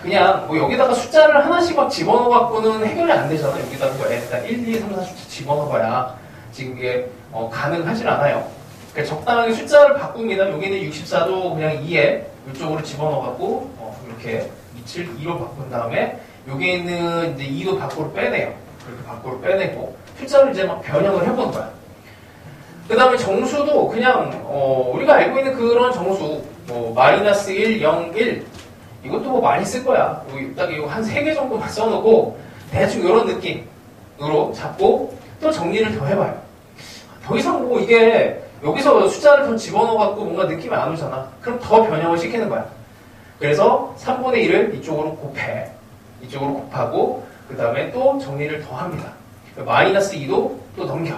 S1: 그냥 뭐 여기다가 숫자를 하나씩 막 집어넣어갖고는 해결이 안 되잖아. 여기다가 뭐 일단 1, 2, 3, 4 숫자 집어넣어봐야 지금 이게 가능하진 않아요. 그러니까 적당하게 숫자를 바꿉니다. 여기는 64도 그냥 2에 이쪽으로 집어넣어갖고 이렇게 27, 2로 바꾼 다음에 여기는 이제 2도 밖으로 빼내요. 그렇게 밖으로 빼내고 숫자를 이제 막 변형을 해보는 거야. 그 다음에 정수도 그냥 우리가 알고 있는 그런 정수 뭐 마이너스 1, 0, 1 이것도 뭐 많이 쓸 거야. 딱 이거 한 3개 정도만 써놓고 대충 이런 느낌으로 잡고 또 정리를 더 해봐요. 더 이상 뭐 이게 여기서 숫자를 더 집어넣어갖고 뭔가 느낌이 안 오잖아. 그럼 더 변형을 시키는 거야. 그래서 3분의 1을 이쪽으로 곱해. 이쪽으로 곱하고 그 다음에 또 정리를 더 합니다. 마이너스 2도 또 넘겨.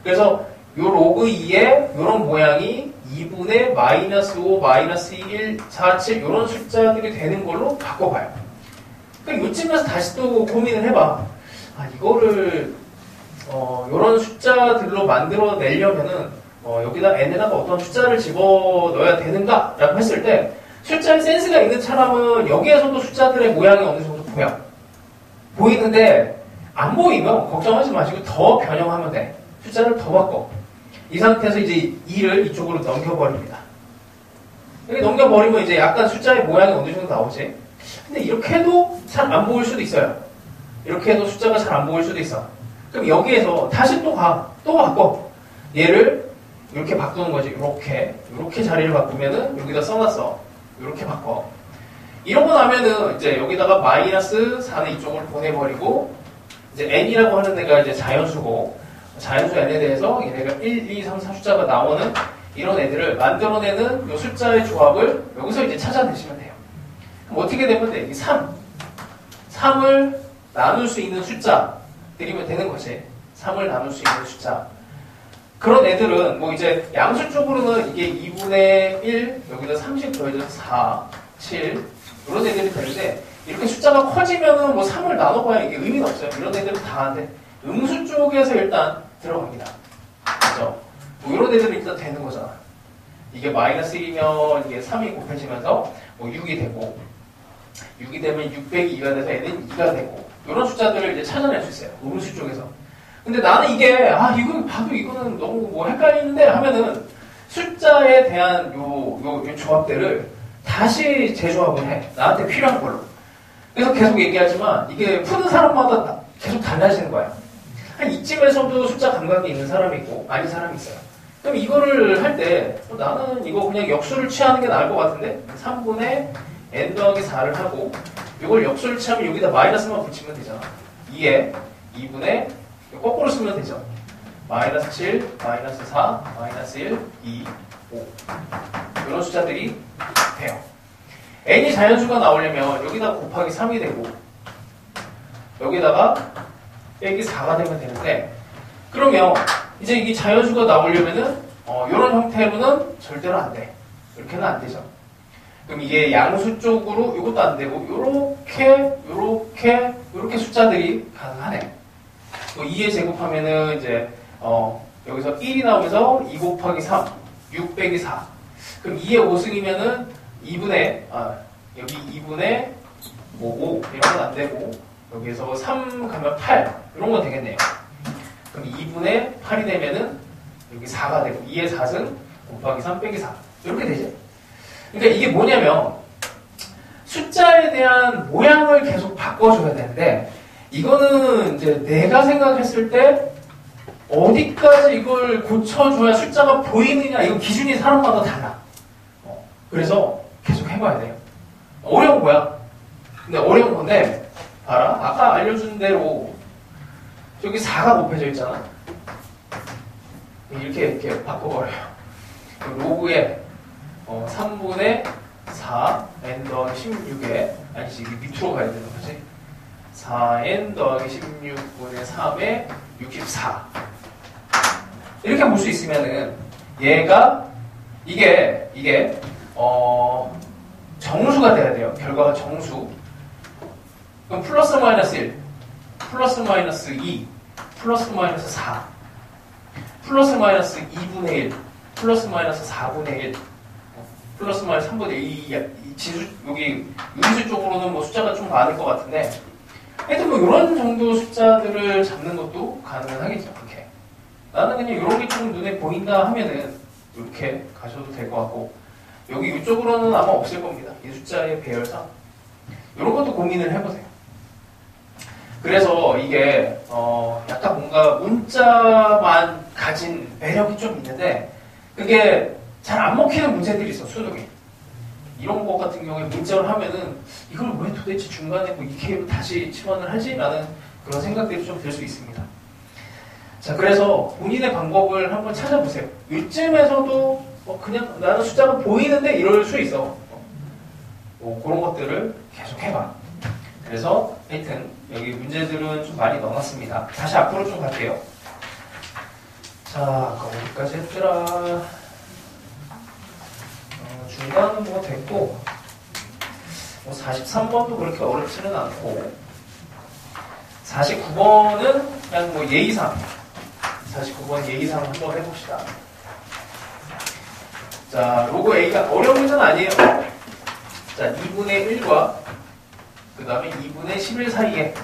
S1: 그래서 요 로그 2의 이런 모양이 2분의 마이너스 5, 마이너스 1, 4, 7 이런 숫자들이 되는 걸로 바꿔봐요. 그러니까 요쯤에서 다시 또 고민을 해봐. 아, 이거를 이런 숫자들로 만들어내려면은 여기다 n에다가 어떤 숫자를 집어넣어야 되는가? 라고 했을 때 숫자에 센스가 있는 사람은 여기에서도 숫자들의 모양이 어느 정도 보여. 보이는데 안 보이면 걱정하지 마시고 더 변형하면 돼. 숫자를 더 바꿔. 이 상태에서 이제 2를 이쪽으로 넘겨버립니다. 이렇게 넘겨버리면 이제 약간 숫자의 모양이 어느 정도 나오지. 근데 이렇게 해도 잘 안 보일 수도 있어요. 이렇게 해도 숫자가 잘 안 보일 수도 있어. 그럼 여기에서 다시 또 바꿔. 얘를 이렇게 바꾸는 거지. 이렇게 자리를 바꾸면은 여기다 써놨어. 이렇게 바꿔. 이러고 나면은 이제 여기다가 마이너스 4는 이쪽으로 보내버리고 이제 n이라고 하는 애가 이제 자연수고 자연수 n에 대해서 얘네가 1, 2, 3, 4 숫자가 나오는 이런 애들을 만들어내는 이 숫자의 조합을 여기서 이제 찾아내시면 돼요. 그럼 어떻게 되면 돼? 이 3을 나눌 수 있는 숫자들이면 되는 거지. 3을 나눌 수 있는 숫자. 그런 애들은 뭐 이제 양수 쪽으로는 이게 2분의 1 여기다 30 더해져서 4, 7 이런 애들이 되는데 이렇게 숫자가 커지면은 뭐 3을 나눠봐야 이게 의미가 없어요. 이런 애들은 다 안 돼. 음수 쪽에서 일단 들어갑니다. 그죠? 뭐 이런 애들은 일단 되는 거잖아. 이게 마이너스 1이면 이게 3이 곱해지면서 뭐 6이 되고 6이 되면 6 빼기 2가 돼서 얘는 2가 되고 이런 숫자들을 이제 찾아낼 수 있어요. 음수 쪽에서. 근데 나는 이게 이거 봐도 이거는 너무 뭐 헷갈리는데 하면은 숫자에 대한 요 조합들을 다시 재조합을 해. 나한테 필요한 걸로. 그래서 계속 얘기하지만 이게 푸는 사람마다 계속 달라지는 거야. 한 이쯤에서도 숫자 감각이 있는 사람이 있고 아닌 사람이 있어요. 그럼 이거를 할 때 나는 이거 그냥 역수를 취하는 게 나을 것 같은데 3분의 n 더하기 4를 하고 이걸 역수를 취하면 여기다 마이너스만 붙이면 되잖아. 2에 2분의 거꾸로 쓰면 되죠. 마이너스 7, 마이너스 4, 마이너스 1, 2, 5 이런 숫자들이 돼요. n이 자연수가 나오려면 여기다 곱하기 3이 되고 여기다가 빼기 4가 되면 되는데 그러면 이제 이게 자연수가 나오려면은 이런 형태로는 절대로 안 돼. 이렇게는 안 되죠. 그럼 이게 양수 쪽으로 이것도 안 되고 요렇게 숫자들이 가능하네. 2에 제곱하면은 이제 여기서 1이 나오면서 2 곱하기 3, 6 빼기 4. 그럼 2의 5승이면은 2분의 여기 2분의 뭐 5 이런 건 안 되고 여기에서 3 가면 8 이런 건 되겠네요. 그럼 2분의 8이 되면은 여기 4가 되고 2의 4승 곱하기 3 빼기 4 이렇게 되죠. 그러니까 이게 뭐냐면 숫자에 대한 모양을 계속 바꿔줘야 되는데 이거는 이제 내가 생각했을 때 어디까지 이걸 고쳐줘야 숫자가 보이느냐 이거 기준이 사람마다 달라. 그래서 계속 해봐야 돼요. 어려운 거야. 근데 어려운 건데 알아? 아까 알려준 대로 저기 4가 곱해져 있잖아. 이렇게 바꿔버려요. 로그에 3분의 4 n 더하기 16에 아니지 이게 밑으로 가야 되는 거지. 4n 더하기 16분의 3에 64 이렇게 볼 수 있으면은 얘가 이게 정수가 돼야 돼요. 결과가 정수. 그럼 플러스 마이너스 1, 플러스 마이너스 2, 플러스 마이너스 4, 플러스 마이너스 2분의 1, 플러스 마이너스 4분의 1, 플러스 마이너스 3분의 2, 지수, 여기 유리수 쪽으로는 뭐 숫자가 좀 많을 것 같은데 하여튼 뭐 이런 정도 숫자들을 잡는 것도 가능하겠죠. 그렇게. 나는 그냥 이런 게 좀 눈에 보인다 하면은 이렇게 가셔도 될 것 같고 여기 이쪽으로는 아마 없을 겁니다. 이 숫자의 배열상. 이런 것도 고민을 해보세요. 그래서 이게 약간 뭔가 문자만 가진 매력이 좀 있는데 그게 잘 안 먹히는 문제들이 있어, 수능에. 이런 것 같은 경우에 문자를 하면은 이걸 왜 도대체 중간에 뭐 이케로 다시 치환을 하지? 라는 그런 생각들이 좀 들 수 있습니다. 자, 그래서 본인의 방법을 한번 찾아보세요. 이쯤에서도 그냥 나는 숫자가 보이는데 이럴 수 있어. 그런 것들을 계속 해봐. 그래서 하여튼 여기 문제들은 좀 많이 넣어놨습니다. 다시 앞으로 좀 갈게요. 자, 어디까지 했더라? 중간은 뭐 됐고 43번도 그렇게 어렵지는 않고 49번은 그냥 뭐 예의상 49번 예의상 한번 해봅시다. 자, 로그 A가 어려운 문제는 아니에요. 자, 2분의 1과 그 다음에 2분의 11 사이에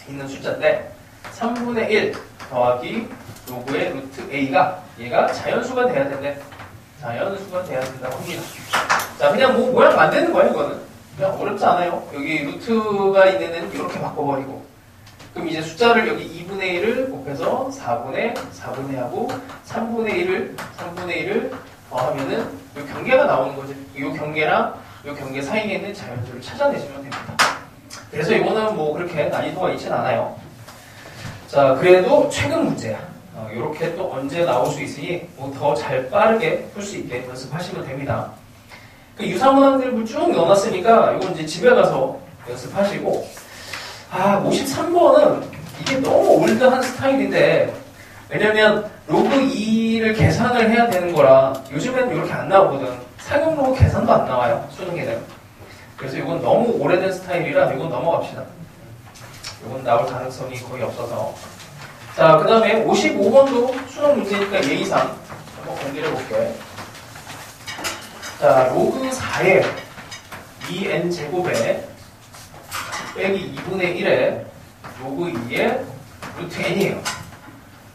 S1: 있는 숫자인데 3분의 1 더하기 로그의 루트 A가 얘가 자연수가 돼야 된대. 자연수가 돼야 된다고 합니다. 자, 그냥 뭐 모양 만드는 거야, 이거는. 그냥 어렵지 않아요. 여기 루트가 있는 애는 이렇게 바꿔버리고. 그럼 이제 숫자를 여기 2분의 1을 곱해서 4분의 하고 3분의 1을 더하면은 이 경계가 나오는 거죠. 이 경계랑 이 경계 사이에 있는 자연수를 찾아내시면 됩니다. 그래서 이거는 뭐 그렇게 난이도가 있진 않아요. 자, 그래도 최근 문제야. 이렇게 또 언제 나올 수 있으니 뭐 더 잘 빠르게 풀 수 있게 연습하시면 됩니다. 그 유사문항들을 쭉 넣어놨으니까 이건 이제 집에 가서 연습하시고 53번은 이게 너무 올드한 스타일인데 왜냐면 로그 2를 계산을 해야 되는 거라 요즘에는 이렇게 안 나오거든. 사용 로그 계산도 안 나와요. 수능에는. 그래서 이건 너무 오래된 스타일이라 이건 넘어갑시다. 이건 나올 가능성이 거의 없어서. 자, 그 다음에 55번도 수능 문제니까 예의상 한번 공개해 볼게요. 자, 로그 4에 2n제곱에 빼기 2분의 1에 로그 2에 루트 n이에요.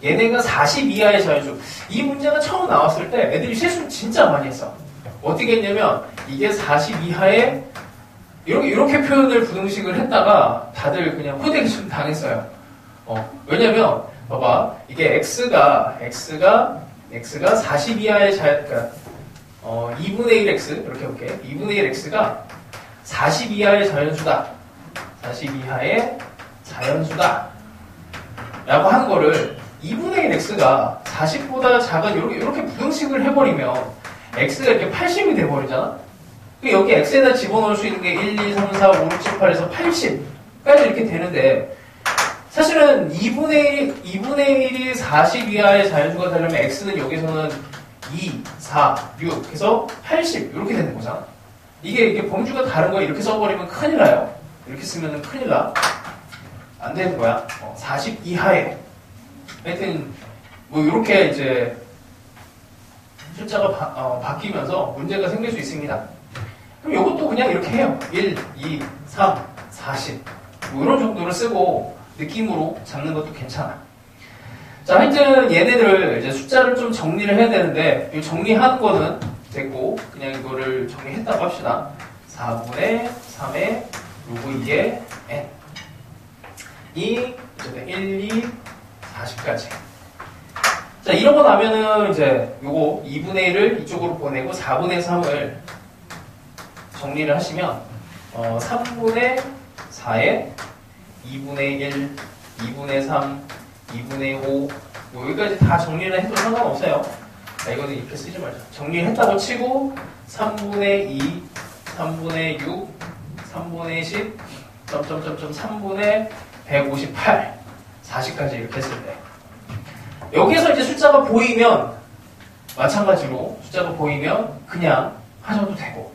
S1: 얘네가 40 이하의 자연수. 이 문제가 처음 나왔을 때 애들이 실수를 진짜 많이 했어. 어떻게 했냐면 이게 40 이하의 이렇게 표현을 부등식을 했다가 다들 그냥 호되게 좀 당했어요. 왜냐면 봐봐, 이게 x가 40 이하의 그러니까 2분의 1x 이렇게 볼게. 2분의 1x가 40 이하의 자연수다. 40 이하의 자연수다. 라고 하는 거를 2분의 1x가 40보다 작은 이렇게 부등식을 해버리면 x가 이렇게 80이 돼버리잖아. 여기 x에다 집어넣을 수 있는 게 1, 2, 3, 4, 5, 6, 7, 8에서 80까지 이렇게 되는데 사실은 2분의 1이 40 이하의 자연수가 되려면 x는 여기서는 2, 4, 6 해서 80 이렇게 되는 거잖아. 이게 범주가 다른 거 이렇게 써버리면 큰일 나요. 이렇게 쓰면 큰일 나. 안 되는 거야. 40 이하에. 하여튼 뭐 이렇게 이제 숫자가 바뀌면서 문제가 생길 수 있습니다. 그럼 이것도 그냥 이렇게 해요. 1, 2, 3, 40 뭐 이런 정도를 쓰고 느낌으로 잡는 것도 괜찮아. 자, 하여튼 얘네들 이제 숫자를 좀 정리를 해야 되는데 이 정리하는 거는 됐고 그냥 이거를 정리했다고 합시다. 4분의 3의 로그 2의 n 1, 2, 40까지. 자, 이러고 나면은 이제 요거 2분의 1을 이쪽으로 보내고 4분의 3을 정리를 하시면 3분의 4에 2분의 1, 2분의 3, 2분의 5 뭐 여기까지 다 정리를 해도 상관없어요. 자, 이거는 이렇게 쓰지 말자. 정리했다고 치고 3분의 2, 3분의 6, 3분의 10, 3분의 158, 40까지 이렇게 했을 때 여기에서 이제 숫자가 보이면 마찬가지로 숫자가 보이면 그냥 하셔도 되고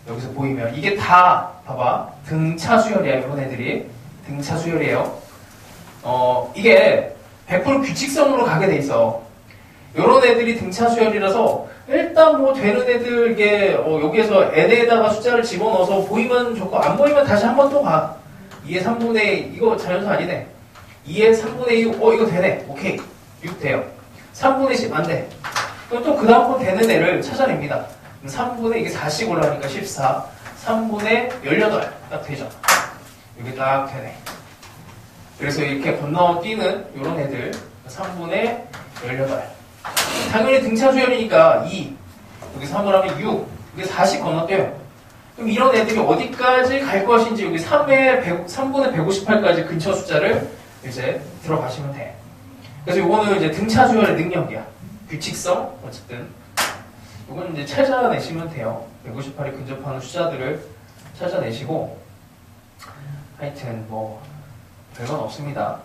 S1: 여기서 보이면 이게 다 봐봐 등차 수열이야. 이런 애들이 등차 수열이에요. 이게 100% 규칙성으로 가게 돼 있어. 이런 애들이 등차 수열이라서 일단 뭐 되는 애들 이게 여기에서 n에다가 숫자를 집어넣어서 보이면 좋고 안 보이면 다시 한 번 또 봐. 2의 3분의 이거 자연수 아니네. 2의 3분의 6 이거 되네. 오케이 6 돼요. 3분의 10 안 돼. 그럼 또 그 다음 번 되는 애를 찾아냅니다. 3분의 이게 4씩 올라가니까 14 3분의 18 딱 되죠. 이게 딱 되네. 그래서 이렇게 건너뛰는 이런 애들 3분의 18. 당연히 등차 수열이니까 2, 여기 3을 하면 6, 이게 40 건너뛰어요. 그럼 이런 애들이 어디까지 갈 것인지 여기 3분의 158까지 근처 숫자를 이제 들어가시면 돼. 그래서 요거는 이제 등차 수열의 능력이야. 규칙성, 어쨌든. 요거는 이제 찾아내시면 돼요. 158에 근접하는 숫자들을 찾아내시고, 하여튼 뭐 별건 없습니다.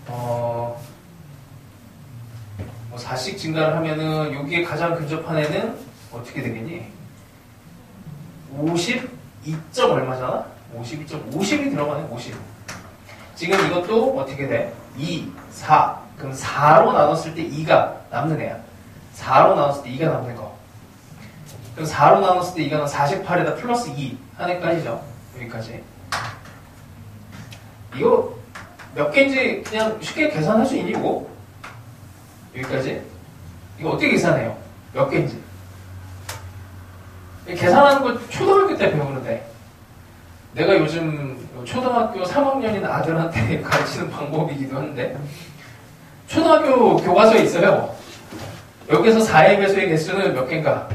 S1: 뭐 4씩 증가를 하면은 여기에 가장 근접한 애는 어떻게 되겠니? 52점 얼마잖아? 50이 들어가네. 50. 지금 이것도 어떻게 돼? 2, 4. 그럼 4로 나눴을 때 2가 남는 애야. 4로 나눴을 때 2가 남는 거. 그럼 4로 나눴을 때 2가 48에다 플러스 2 한 애까지죠. 여기까지. 이거 몇 개인지 그냥 쉽게 계산할 수 있니, 이거? 여기까지. 이거 어떻게 계산해요? 몇 개인지. 계산하는 거 초등학교 때 배우는데, 내가 요즘 초등학교 3학년인 아들한테 가르치는 방법이기도 한데, 초등학교 교과서에 있어요. 여기서 4의 배수의 개수는 몇 개인가?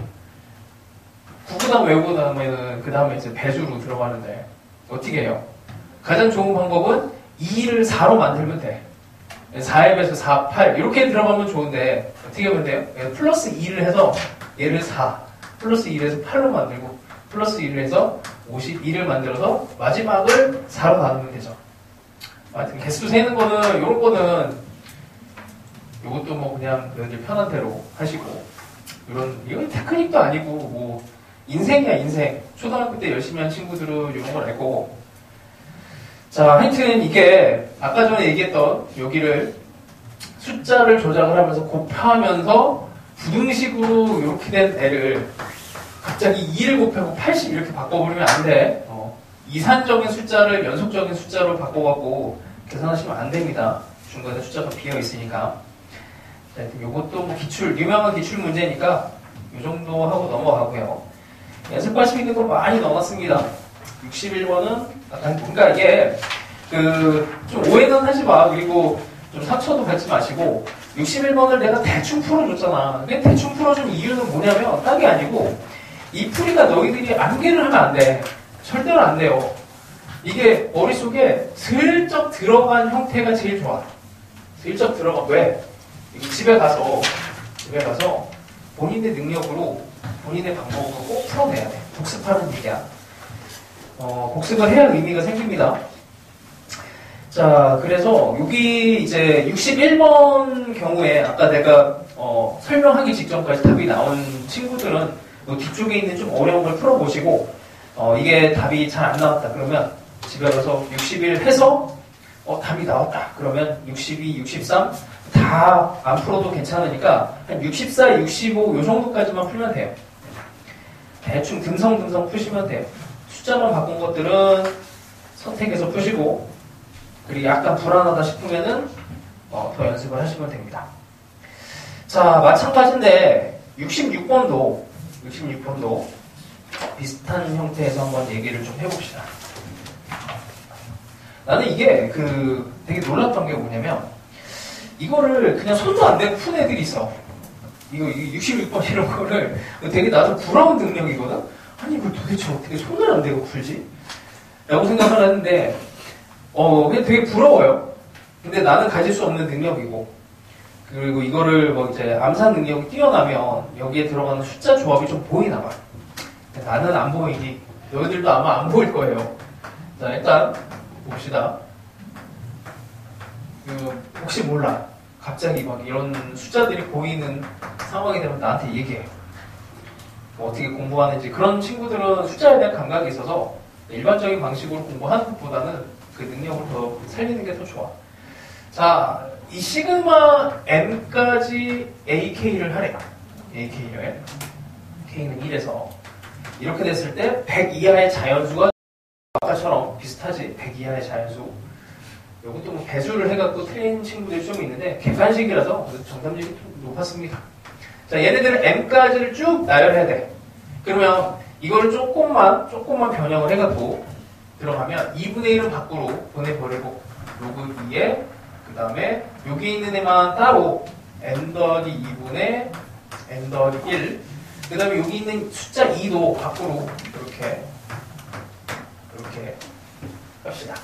S1: 9구단 외우고 나면은 그 다음에 이제 배수로 들어가는데, 어떻게 해요? 가장 좋은 방법은 2를 4로 만들면 돼. 4의 배수 4, 8 이렇게 들어가면 좋은데 어떻게 하면 돼요? 플러스 2를 해서 얘를 4, 플러스 2를 해서 8로 만들고 플러스 2를 해서 52를 만들어서 마지막을 4로 나누면 되죠. 하여튼 개수 세는 거는 요런 거는 요것도 뭐 그냥 여러분들 편한 대로 하시고 이건 테크닉도 아니고 뭐 인생이야 인생. 초등학교 때 열심히 한 친구들은 이런 걸 알 거고. 자, 하여튼 이게 아까 전에 얘기했던 여기를 숫자를 조작을 하면서 곱하면서 부등식으로 이렇게 된 애를 갑자기 2를 곱하고 80 이렇게 바꿔버리면 안 돼. 이산적인 숫자를 연속적인 숫자로 바꿔갖고 계산하시면 안 됩니다. 중간에 숫자가 비어 있으니까. 자, 하여튼 이것도 뭐 유명한 기출 문제니까 이 정도 하고 넘어가고요. 연습 관심 있는 거 많이 넣어놨습니다. 61번은 그러니까 이게 좀 오해는 하지 마. 그리고 좀 상처도 받지 마시고 61번을 내가 대충 풀어줬잖아. 근데 대충 풀어준 이유는 뭐냐면 딴 게 아니고 이 풀이가 너희들이 암기를 하면 안 돼. 절대로 안 돼요. 이게 머릿속에 슬쩍 들어간 형태가 제일 좋아. 슬쩍 들어가. 왜? 집에 가서 본인의 능력으로 본인의 방법으로 꼭 풀어내야 돼. 복습하는 얘기야. 복습을 해야 의미가 생깁니다. 자, 그래서 여기 이제 61번 경우에 아까 내가 설명하기 직전까지 답이 나온 친구들은 뒤쪽에 있는 좀 어려운 걸 풀어보시고 이게 답이 잘 안 나왔다 그러면 집에 가서 61 해서 답이 나왔다 그러면 62, 63 다 안 풀어도 괜찮으니까 한 64, 65 요 정도까지만 풀면 돼요. 대충 듬성듬성 푸시면 돼요. 숫자만 바꾼 것들은 선택해서 푸시고 그리고 약간 불안하다 싶으면은 더 연습을 하시면 됩니다. 자, 마찬가지인데 66번도 비슷한 형태에서 한번 얘기를 좀 해봅시다. 나는 이게 되게 놀랐던 게 뭐냐면 이거를 그냥 손도 안 대고 푼 애들이 있어. 이거 66번 이런 거를 되게 나도 부러운 능력이거든? 아니 이걸 도대체 어떻게 손을 안 대고 풀지? 라고 생각을 하는데 그냥 되게 부러워요. 근데 나는 가질 수 없는 능력이고 그리고 이거를 뭐 이제 암산 능력이 뛰어나면 여기에 들어가는 숫자 조합이 좀 보이나 봐. 나는 안 보이니 너희들도 아마 안 보일 거예요. 자, 일단 봅시다. 혹시 몰라. 갑자기 막 이런 숫자들이 보이는 상황이 되면 나한테 얘기해. 뭐 어떻게 공부하는지. 그런 친구들은 숫자에 대한 감각이 있어서 일반적인 방식으로 공부하는 것보다는 그 능력을 더 살리는 게 더 좋아. 자, 이 시그마 m까지 ak를 하래요. ak를. k는 1에서. 이렇게 됐을 때 100 이하의 자연수가 아까처럼 비슷하지. 100 이하의 자연수. 이것도 뭐 배수를 해갖고 틀린 친구들이 좀 있는데 객관식이라서 정답률이 좀 높았습니다. 자, 얘네들은 m까지를 쭉 나열해야 돼. 그러면 이거를 조금만 변형을 해갖고 들어가면 2분의 1은 밖으로 보내버리고 로그 2에 그 다음에 여기 있는 애만 따로 n 더하기 2분의 n 더하기 1 그 다음에 여기 있는 숫자 2도 밖으로 이렇게 뺍시다.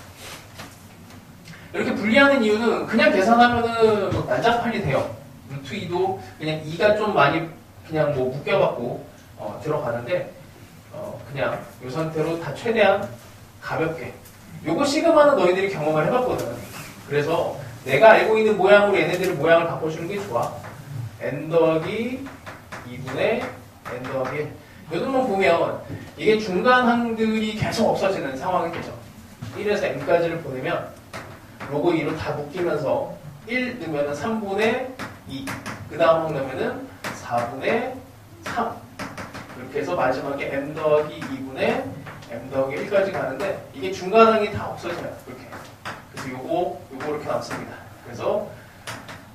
S1: 이렇게 분리하는 이유는 그냥 계산하면은 뭐 난장판이 돼요. 루트 2도 그냥 2가 좀 많이 그냥 뭐 묶여갖고 들어가는데 그냥 이 상태로 다 최대한 가볍게 요거 시그마는 너희들이 경험을 해봤거든. 그래서 내가 알고 있는 모양으로 얘네들의 모양을 바꿔주는 게 좋아. n 더하기 2분의 n 더하기 1 요것만 보면 이게 중간 항들이 계속 없어지는 상황이 되죠. 1에서 n까지를 보내면 로그 2로 다 묶이면서 1 넣으면 3분의 2 그 다음 항 넣으면 4분의 3 이렇게 해서 마지막에 m 더하기 2분의 m 더하기 1까지 가는데 이게 중간항이 다 없어져요. 이렇게. 그래서 요거 이렇게 남습니다. 그래서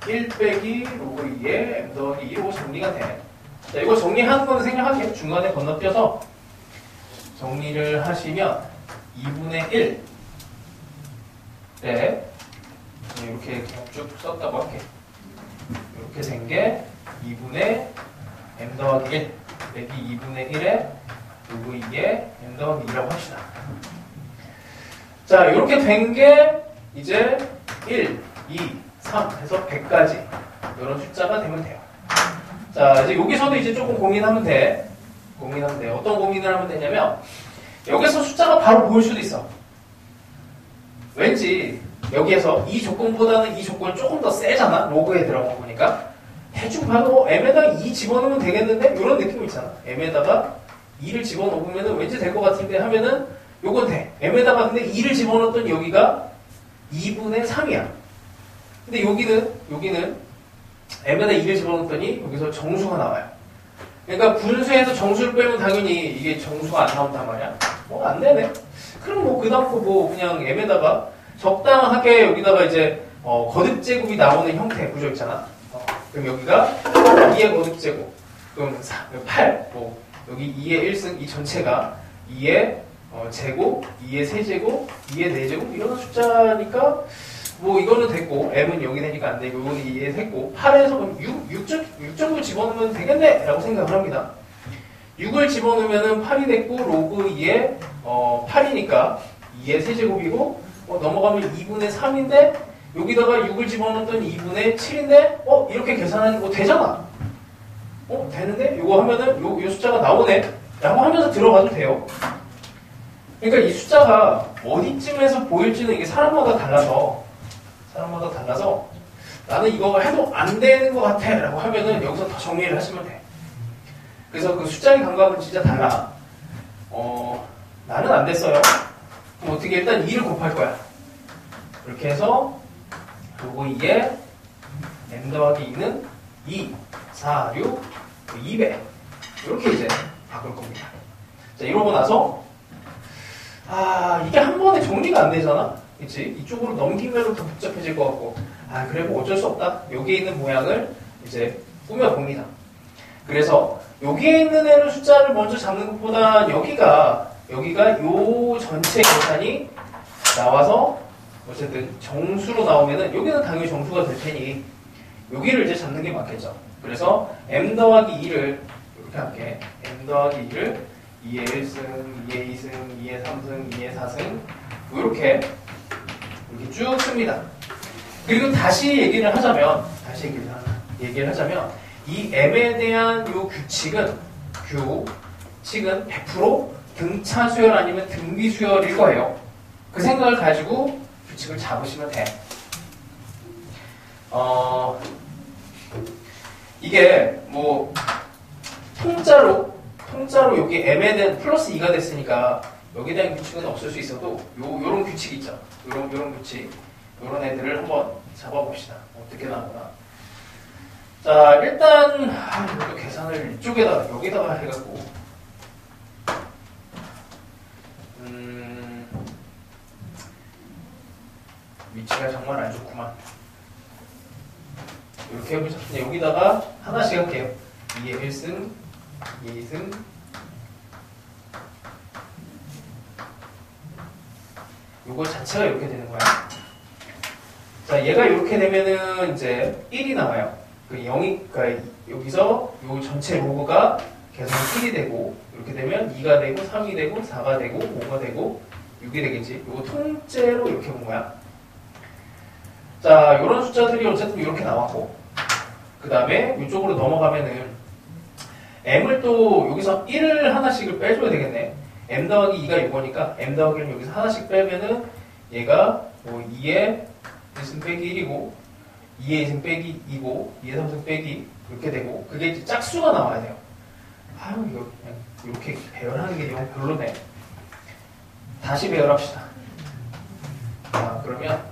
S1: 1 빼기 로그 2에 m 더하기 2로 정리가 돼. 자, 이거 정리하는 거는 생략할게요. 중간에 건너뛰어서 정리를 하시면 2분의 1 네. 이렇게 쭉 썼다고 할게. 이렇게 된 게 2분의 m 더하기 1 빼기 2분의 1에 로그 2에 m 더하기 2라고 합시다. 자, 이렇게 된 게 이제 1, 2, 3 해서 100까지 이런 숫자가 되면 돼요. 자, 이제 여기서도 이제 조금 고민하면 돼. 어떤 고민을 하면 되냐면 여기서 숫자가 바로 보일 수도 있어. 왠지 여기에서 이 조건보다는 이 조건이 조금 더 세잖아. 로그에 들어간 거 보니까. 대충 봐도 m에다가 2 집어넣으면 되겠는데? 이런 느낌 있잖아. m에다가 2를 집어넣으면 왠지 될 것 같은데 하면은 요건 돼. m에다가 근데 2를 집어넣었더니 여기가 2분의 3이야. 근데 여기는 m에다 2를 집어넣었더니 여기서 정수가 나와요. 그러니까 분수에서 정수를 빼면 당연히 이게 정수가 안 나온단 말이야. 뭐 안 되네. 그럼 뭐 그 다음 거 뭐 그냥 m에다가 적당하게 여기다가 이제 거듭 제곱이 나오는 형태 구조 있잖아. 그럼 여기가 2의 거듭 제곱, 그럼 8, 뭐 여기 2의 1승 이 전체가 2의 제곱, 2의 세제곱, 2의 4제곱 이런 숫자니까 뭐 이거는 됐고 m은 0이 되니까 안 되고 이거는 2에 됐고 8에서 그럼 6 정도 집어넣으면 되겠네 라고 생각을 합니다. 6을 집어넣으면 8이 됐고 로그 2에 8이니까 2의 세제곱이고 넘어가면 2분의 3인데 여기다가 6을 집어넣었더니 2분의 7인데 이렇게 계산하는 거 되잖아. 되는데 이거 하면은 요 숫자가 나오네 라고 하면서 들어가도 돼요. 그러니까 이 숫자가 어디쯤에서 보일지는 이게 사람마다 달라서 나는 이거 해도 안 되는 것 같아 라고 하면은 여기서 더 정리를 하시면 돼. 그래서 그 숫자의 감각은 진짜 달라. 나는 안 됐어요. 그럼 어떻게 일단 2를 곱할 거야. 이렇게 해서 로그 2에 m 더하기 2는 2, 4, 6, 200 이렇게 이제 바꿀 겁니다. 자, 이러고 나서 이게 한 번에 정리가 안 되잖아. 그치? 이쪽으로 넘기면 더 복잡해질 것 같고 그래 뭐 어쩔 수 없다. 여기에 있는 모양을 이제 꾸며봅니다. 그래서 여기에 있는 애를 숫자를 먼저 잡는 것보다 여기가 요 전체 계산이 나와서 어쨌든 정수로 나오면은 여기는 당연히 정수가 될 테니 여기를 이제 잡는 게 맞겠죠. 그래서 m 더하기 2를 이렇게 할게. m 더하기 2를 2의 1승, 2의 2승, 2의 3승, 2의 4승 이렇게 쭉 씁니다. 그리고 다시 얘기를 하자면 이 m에 대한 요 규칙은 100% 등차 수열 아니면 등비 수열일 거예요. 그 생각을 가지고 규칙을 잡으시면 돼. 이게 뭐 통짜로 여기 m에 대한 플러스 2가 됐으니까 여기에 대한 규칙은 없을 수 있어도 요런 규칙 있죠. 요런 규칙, 요런 애들을 한번 잡아봅시다. 어떻게 나오나. 자, 일단 이것도 계산을 여기다가 해갖고 위치가 정말 안 좋구만. 이렇게 해보자. 여기다가 하나씩 할게요. 2의 1승, 2의 2승. 요거 자체가 이렇게 되는 거야. 자, 얘가 이렇게 되면은 이제 1이 나와요. 그 0이, 그러니까 여기서 요 전체 로그가 계속 1이 되고, 이렇게 되면 2가 되고, 3이 되고, 4가 되고, 5가 되고, 6이 되겠지. 요거 통째로 이렇게 본 거야. 자, 요런 숫자들이 어쨌든 이렇게 나왔고, 그 다음에 이쪽으로 넘어가면은, m을 또 여기서 1을 하나씩을 빼줘야 되겠네. m 더하기 2가 이거니까, m 더하기 1을 여기서 하나씩 빼면은, 얘가 뭐 2의 1승 빼기 1이고, 2의 2승 빼기 2고, 2의 3승 빼기, 이렇게 되고, 그게 이제 짝수가 나와야 돼요. 아유, 이거 그냥 이렇게 배열하는 게 너무 별로네. 다시 배열합시다. 자, 그러면,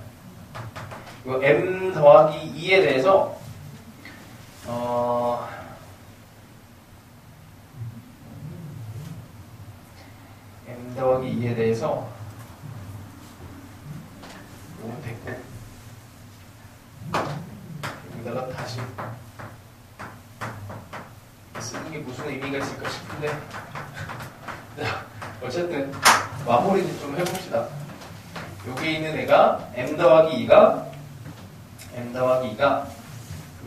S1: 이 m 더하기 2에 대해서, m 더하기 2에 대해서, 요건 됐고, 여기다가 다시 쓰는 게 무슨 의미가 있을까 싶은데, 자, 어쨌든 마무리를 좀 해봅시다. 여기 있는 애가 m 더하기 2가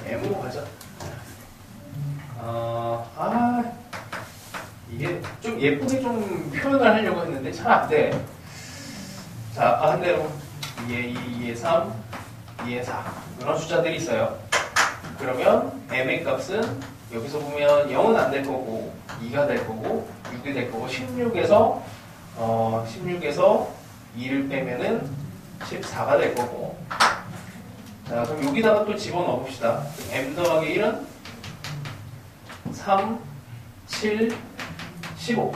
S1: m으로 가자. 이게 좀 예쁘게 좀 표현을 하려고 했는데 잘 안 돼. 자, 한 대로 2에 2, 2에 3, 2에 4 이런 숫자들이 있어요. 그러면 m의 값은 여기서 보면 0은 안 될 거고 2가 될 거고 6이 될 거고 16에서 2를 빼면은 14가 될 거고. 자, 그럼 여기다가 또 집어넣어 봅시다. m 더하기 1은 3, 7, 15.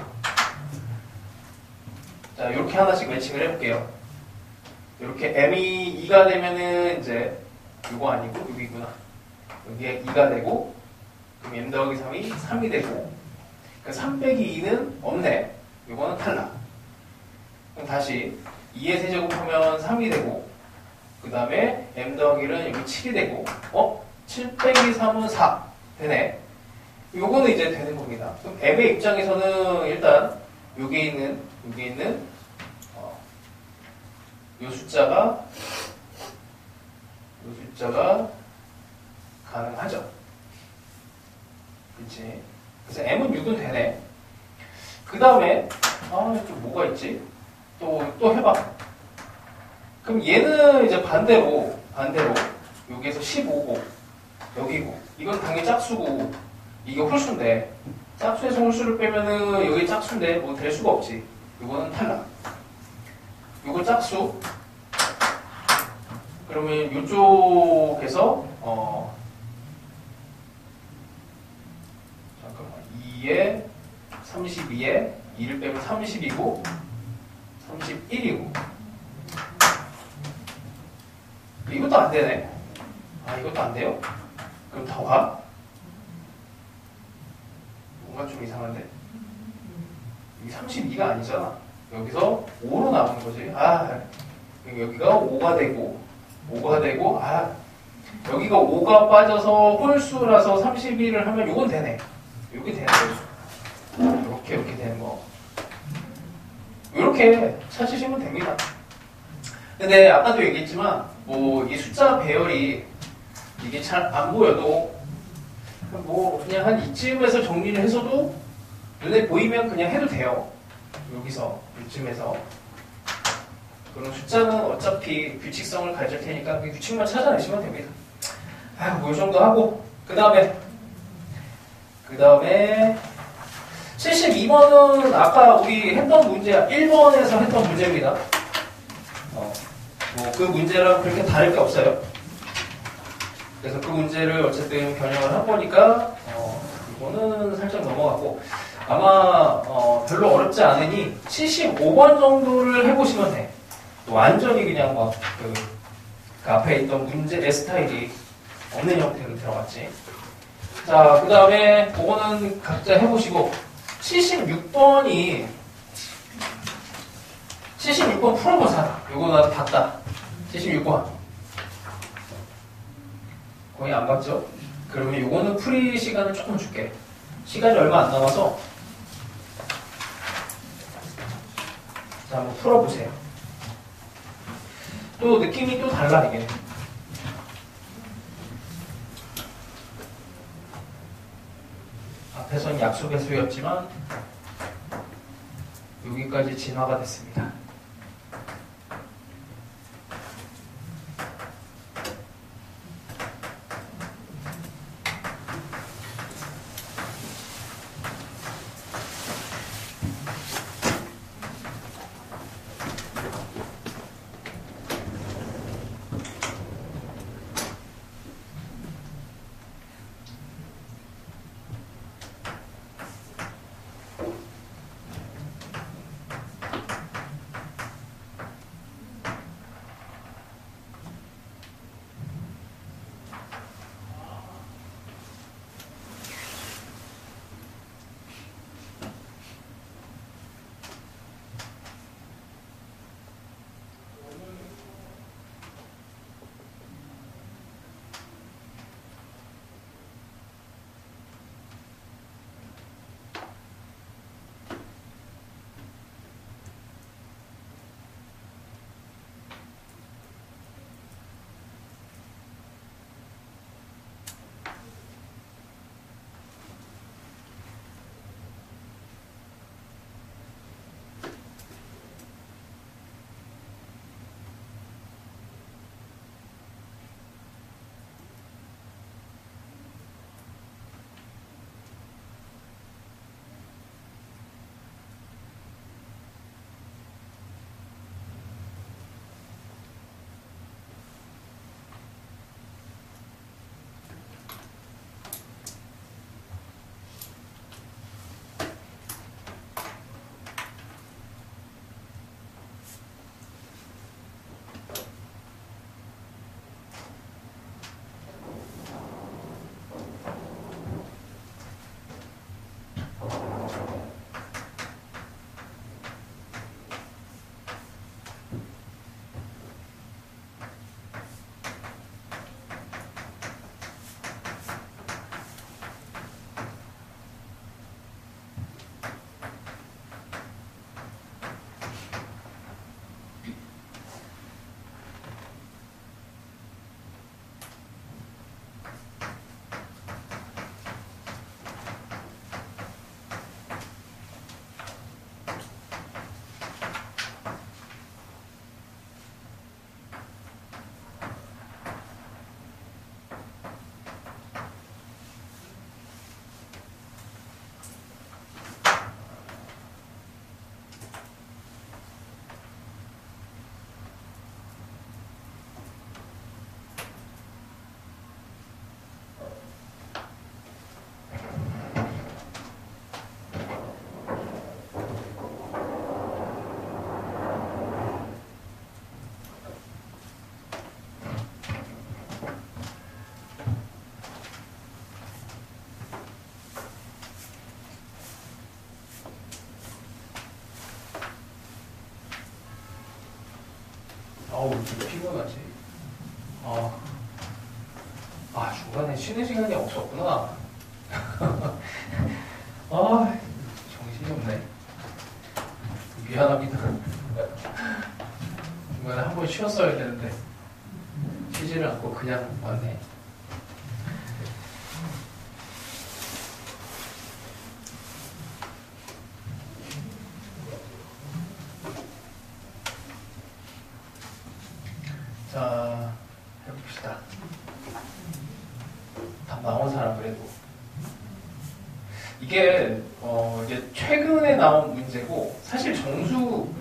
S1: 자, 이렇게 하나씩 매칭을 해볼게요. 이렇게 m이 2가 되면은 이제 이거 아니고 여기구나. 여기에 2가 되고, 그럼 m 더하기 3이 3이 되고, 그러니까 3 빼기 2는 없네. 이거는 탈락. 그럼 다시 2의 세제곱하면 3이 되고, 그 다음에 m 더하기 1은 여기 7이 되고, 7 빼기 3은 4 되네. 요거는 이제 되는 겁니다. 그럼 m의 입장에서는 일단 여기에 있는 요 숫자가 가능하죠. 그치? 그래서 m은 6은 되네. 그 다음에 또 뭐가 있지? 또 해봐. 그럼 얘는 이제 반대로 여기에서 15고 여기고 이건 당연히 짝수고 이게 홀수인데 짝수에서 홀수를 빼면은 여기 짝수인데 뭐 될 수가 없지. 이거는 탈락. 이거 짝수. 그러면 이쪽에서 잠깐만 2에 32에 2를 빼면 30이고 31이고 이것도 안 되네. 이것도 안 돼요? 그럼 더 가? 뭔가 좀 이상한데? 이게 32가 아니잖아. 여기서 5로 나오는 거지. 여기가 5가 되고 여기가 5가 빠져서 홀수라서 31을 하면 요건 되네. 요게 되는 거죠. 이렇게 되는 거. 이렇게 찾으시면 됩니다. 근데 아까도 얘기했지만 뭐 이 숫자 배열이 이게 잘 안 보여도 뭐 그냥 한 이쯤에서 정리를 해서도 눈에 보이면 그냥 해도 돼요. 여기서 이쯤에서 그럼 숫자는 어차피 규칙성을 가질 테니까 그 규칙만 찾아내시면 됩니다. 뭐 이 정도 하고 그 다음에 72번은 아까 우리 했던 문제 1번에서 했던 문제입니다. 뭐 그 문제랑 그렇게 다를 게 없어요. 그래서 그 문제를 어쨌든 변형을 한 거니까 이거는 살짝 넘어가고 아마 별로 어렵지 않으니 75번 정도를 해보시면 돼. 완전히 그냥 막 그 앞에 있던 문제 내 스타일이 없는 형태로 들어갔지. 자, 그 다음에 그거는 각자 해보시고 76번 풀어보자. 요거 나 봤다. 76번 거의 안 봤죠? 그러면 요거는 풀이 시간을 조금 줄게. 시간이 얼마 안 남아서 자, 한번 풀어보세요. 또 느낌이 또 달라 이게. 앞에서는 약수 배수였지만 여기까지 진화가 됐습니다. 어우, 좀 피곤하지. 중간에 쉬는 시간이 없었구나. 정신이 없네. 미안합니다. 중간에 한 번 쉬었어야 되는데, 쉬지를 않고 그냥 왔네. 자, 해봅시다. 답 나온 사람 그래도. 이게 이제 최근에 나온 문제고 사실 정수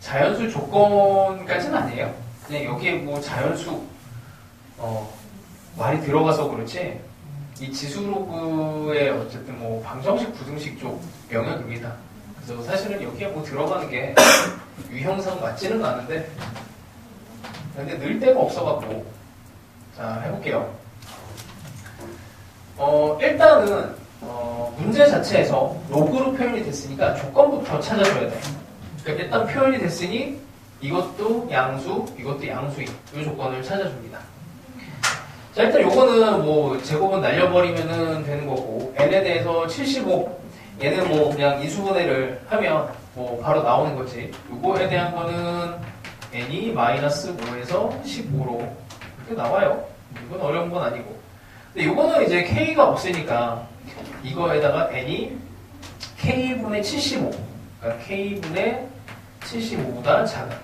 S1: 자연수 조건까지는 아니에요. 그냥 여기에 뭐 자연수 말이 들어가서 그렇지 이 지수로그의 어쨌든 뭐 방정식 부등식 쪽 영역입니다. 그래서 사실은 여기에 뭐 들어가는 게 유형상 맞지는 않은데 근데 늘 데가 없어갖고 자 해볼게요. 일단은 문제 자체에서 로그로 표현이 됐으니까 조건부터 찾아줘야 돼. 그러니까 일단 표현이 됐으니 이것도 양수, 이것도 양수인 이 조건을 찾아줍니다. 자 일단 요거는 뭐 제곱은 날려버리면은 되는 거고 n에 대해서 75 얘는 뭐 그냥 인수분해를 하면 뭐 바로 나오는 거지. 요거에 대한 거는 n이 마이너스 5에서 15로 이렇게 나와요. 이건 어려운 건 아니고. 근데 요거는 이제 k가 없으니까 이거에다가 n이 k분의 75, 그러니까 k분의 75보다 작은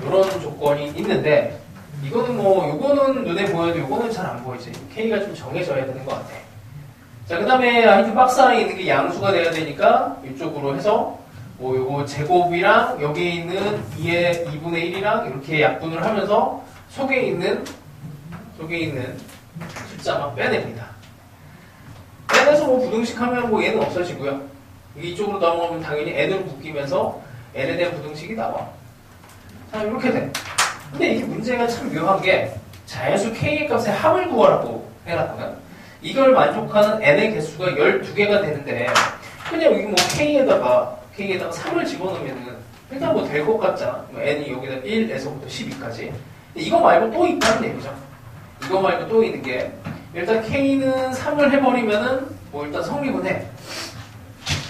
S1: 이런 조건이 있는데 이거는 뭐 요거는 눈에 보여도 요거는 잘 안 보이지. k가 좀 정해져야 되는 것 같아. 자, 그 다음에 하여튼 박스 안에 있는 게 양수가 돼야 되니까 이쪽으로 해서 뭐 요거 제곱이랑 여기 있는 2의 2분의 1이랑 이렇게 약분을 하면서 속에 있는 숫자만 빼냅니다. 빼내서 뭐 부등식하면 뭐 얘는 없어지고요. 이쪽으로 넘어가면 당연히 n으로 묶이면서 n에 대한 부등식이 나와. 자, 이렇게 돼. 근데 이게 문제가 참 묘한 게 자연수 k의 값의 합을 구하라고 해놨거든. 이걸 만족하는 n의 개수가 12개가 되는데 그냥 여기 뭐 k에다가 3을 집어넣으면은 일단 뭐 될 것 같잖아. n이 여기다 1에서부터 12까지. 이거 말고 또 있다는 얘기죠. 이거 말고 또 있는 게 일단 k는 3을 해버리면은 뭐 일단 성립은 해.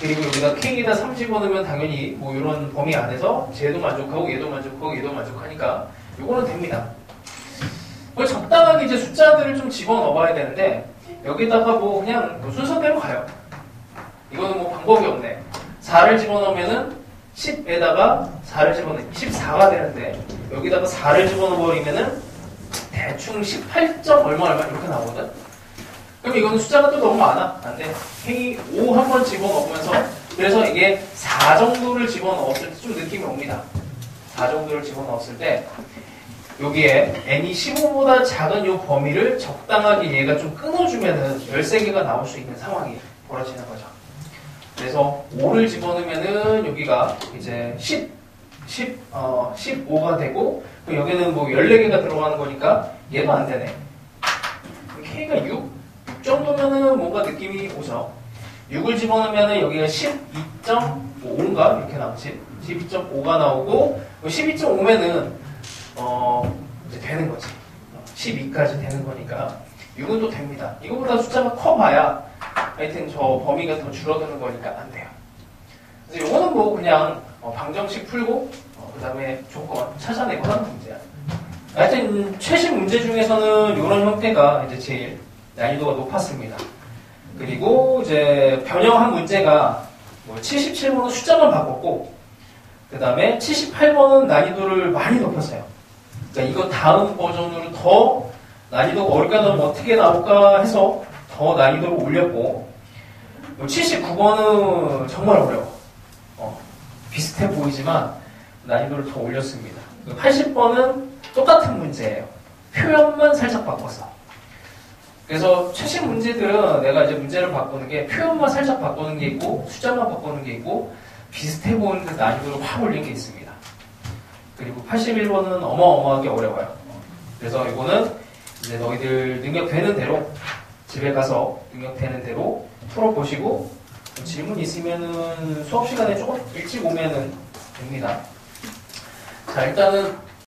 S1: 그리고 여기다 k에다 3 집어넣으면 당연히 뭐 이런 범위 안에서 쟤도 만족하고 얘도 만족하고 얘도 만족하니까 이거는 됩니다. 뭐 적당하게 이제 숫자들을 좀 집어넣어봐야 되는데 여기다가 뭐 그냥 뭐 순서대로 가요. 이거는 뭐 방법이 없네. 4를 집어넣으면은 10에다가 4를 집어넣으면 14가 되는데 여기다가 4를 집어넣어버리면은 대충 18점 얼마 이렇게 나오거든. 그럼 이거는 숫자가 또 너무 많아. 안 돼. k 5 한번 집어넣으면서 그래서 이게 4 정도를 집어넣었을 때 좀 느낌이 옵니다. 4 정도를 집어넣었을 때 여기에 n이 15보다 작은 이 범위를 적당하게 얘가 좀 끊어주면은 13개가 나올 수 있는 상황이 벌어지는 거죠. 그래서 5를 집어넣으면은 여기가 이제 15가 되고 여기는 뭐 14개가 들어가는 거니까 얘도 안 되네. k가 6 정도면은 뭔가 느낌이 오죠. 6을 집어넣으면은 여기가 12.5인가 이렇게 나오지. 12.5가 나오고 12.5면은 이제 되는 거지. 12까지 되는 거니까 6은 또 됩니다. 이거보다 숫자가 커봐야 하여튼 저 범위가 더 줄어드는 거니까 안 돼요. 그래서 이거는 뭐 그냥 방정식 풀고 그 다음에 조건 찾아내고 하는 문제야. 하여튼 최신 문제 중에서는 이런 형태가 이제 제일 난이도가 높았습니다. 그리고 이제 변형한 문제가 뭐 77번은 숫자만 바꿨고 그 다음에 78번은 난이도를 많이 높였어요. 그러니까 이거 다음 버전으로 더 난이도가 어렵게 나오면 어떻게 나올까 해서 더 난이도를 올렸고 79번은 정말 어려워. 비슷해 보이지만 난이도를 더 올렸습니다. 80번은 똑같은 문제예요. 표현만 살짝 바꿨어. 그래서 최신 문제들은 내가 이제 문제를 바꾸는 게 표현만 살짝 바꾸는 게 있고 숫자만 바꾸는 게 있고 비슷해 보이는데 난이도를 확 올린 게 있습니다. 그리고 81번은 어마어마하게 어려워요. 그래서 이거는 이제 너희들 능력되는 대로 집에 가서 능력되는 대로 풀어보시고 질문 있으면은 수업 시간에 조금 일찍 오면은 됩니다. 자, 일단은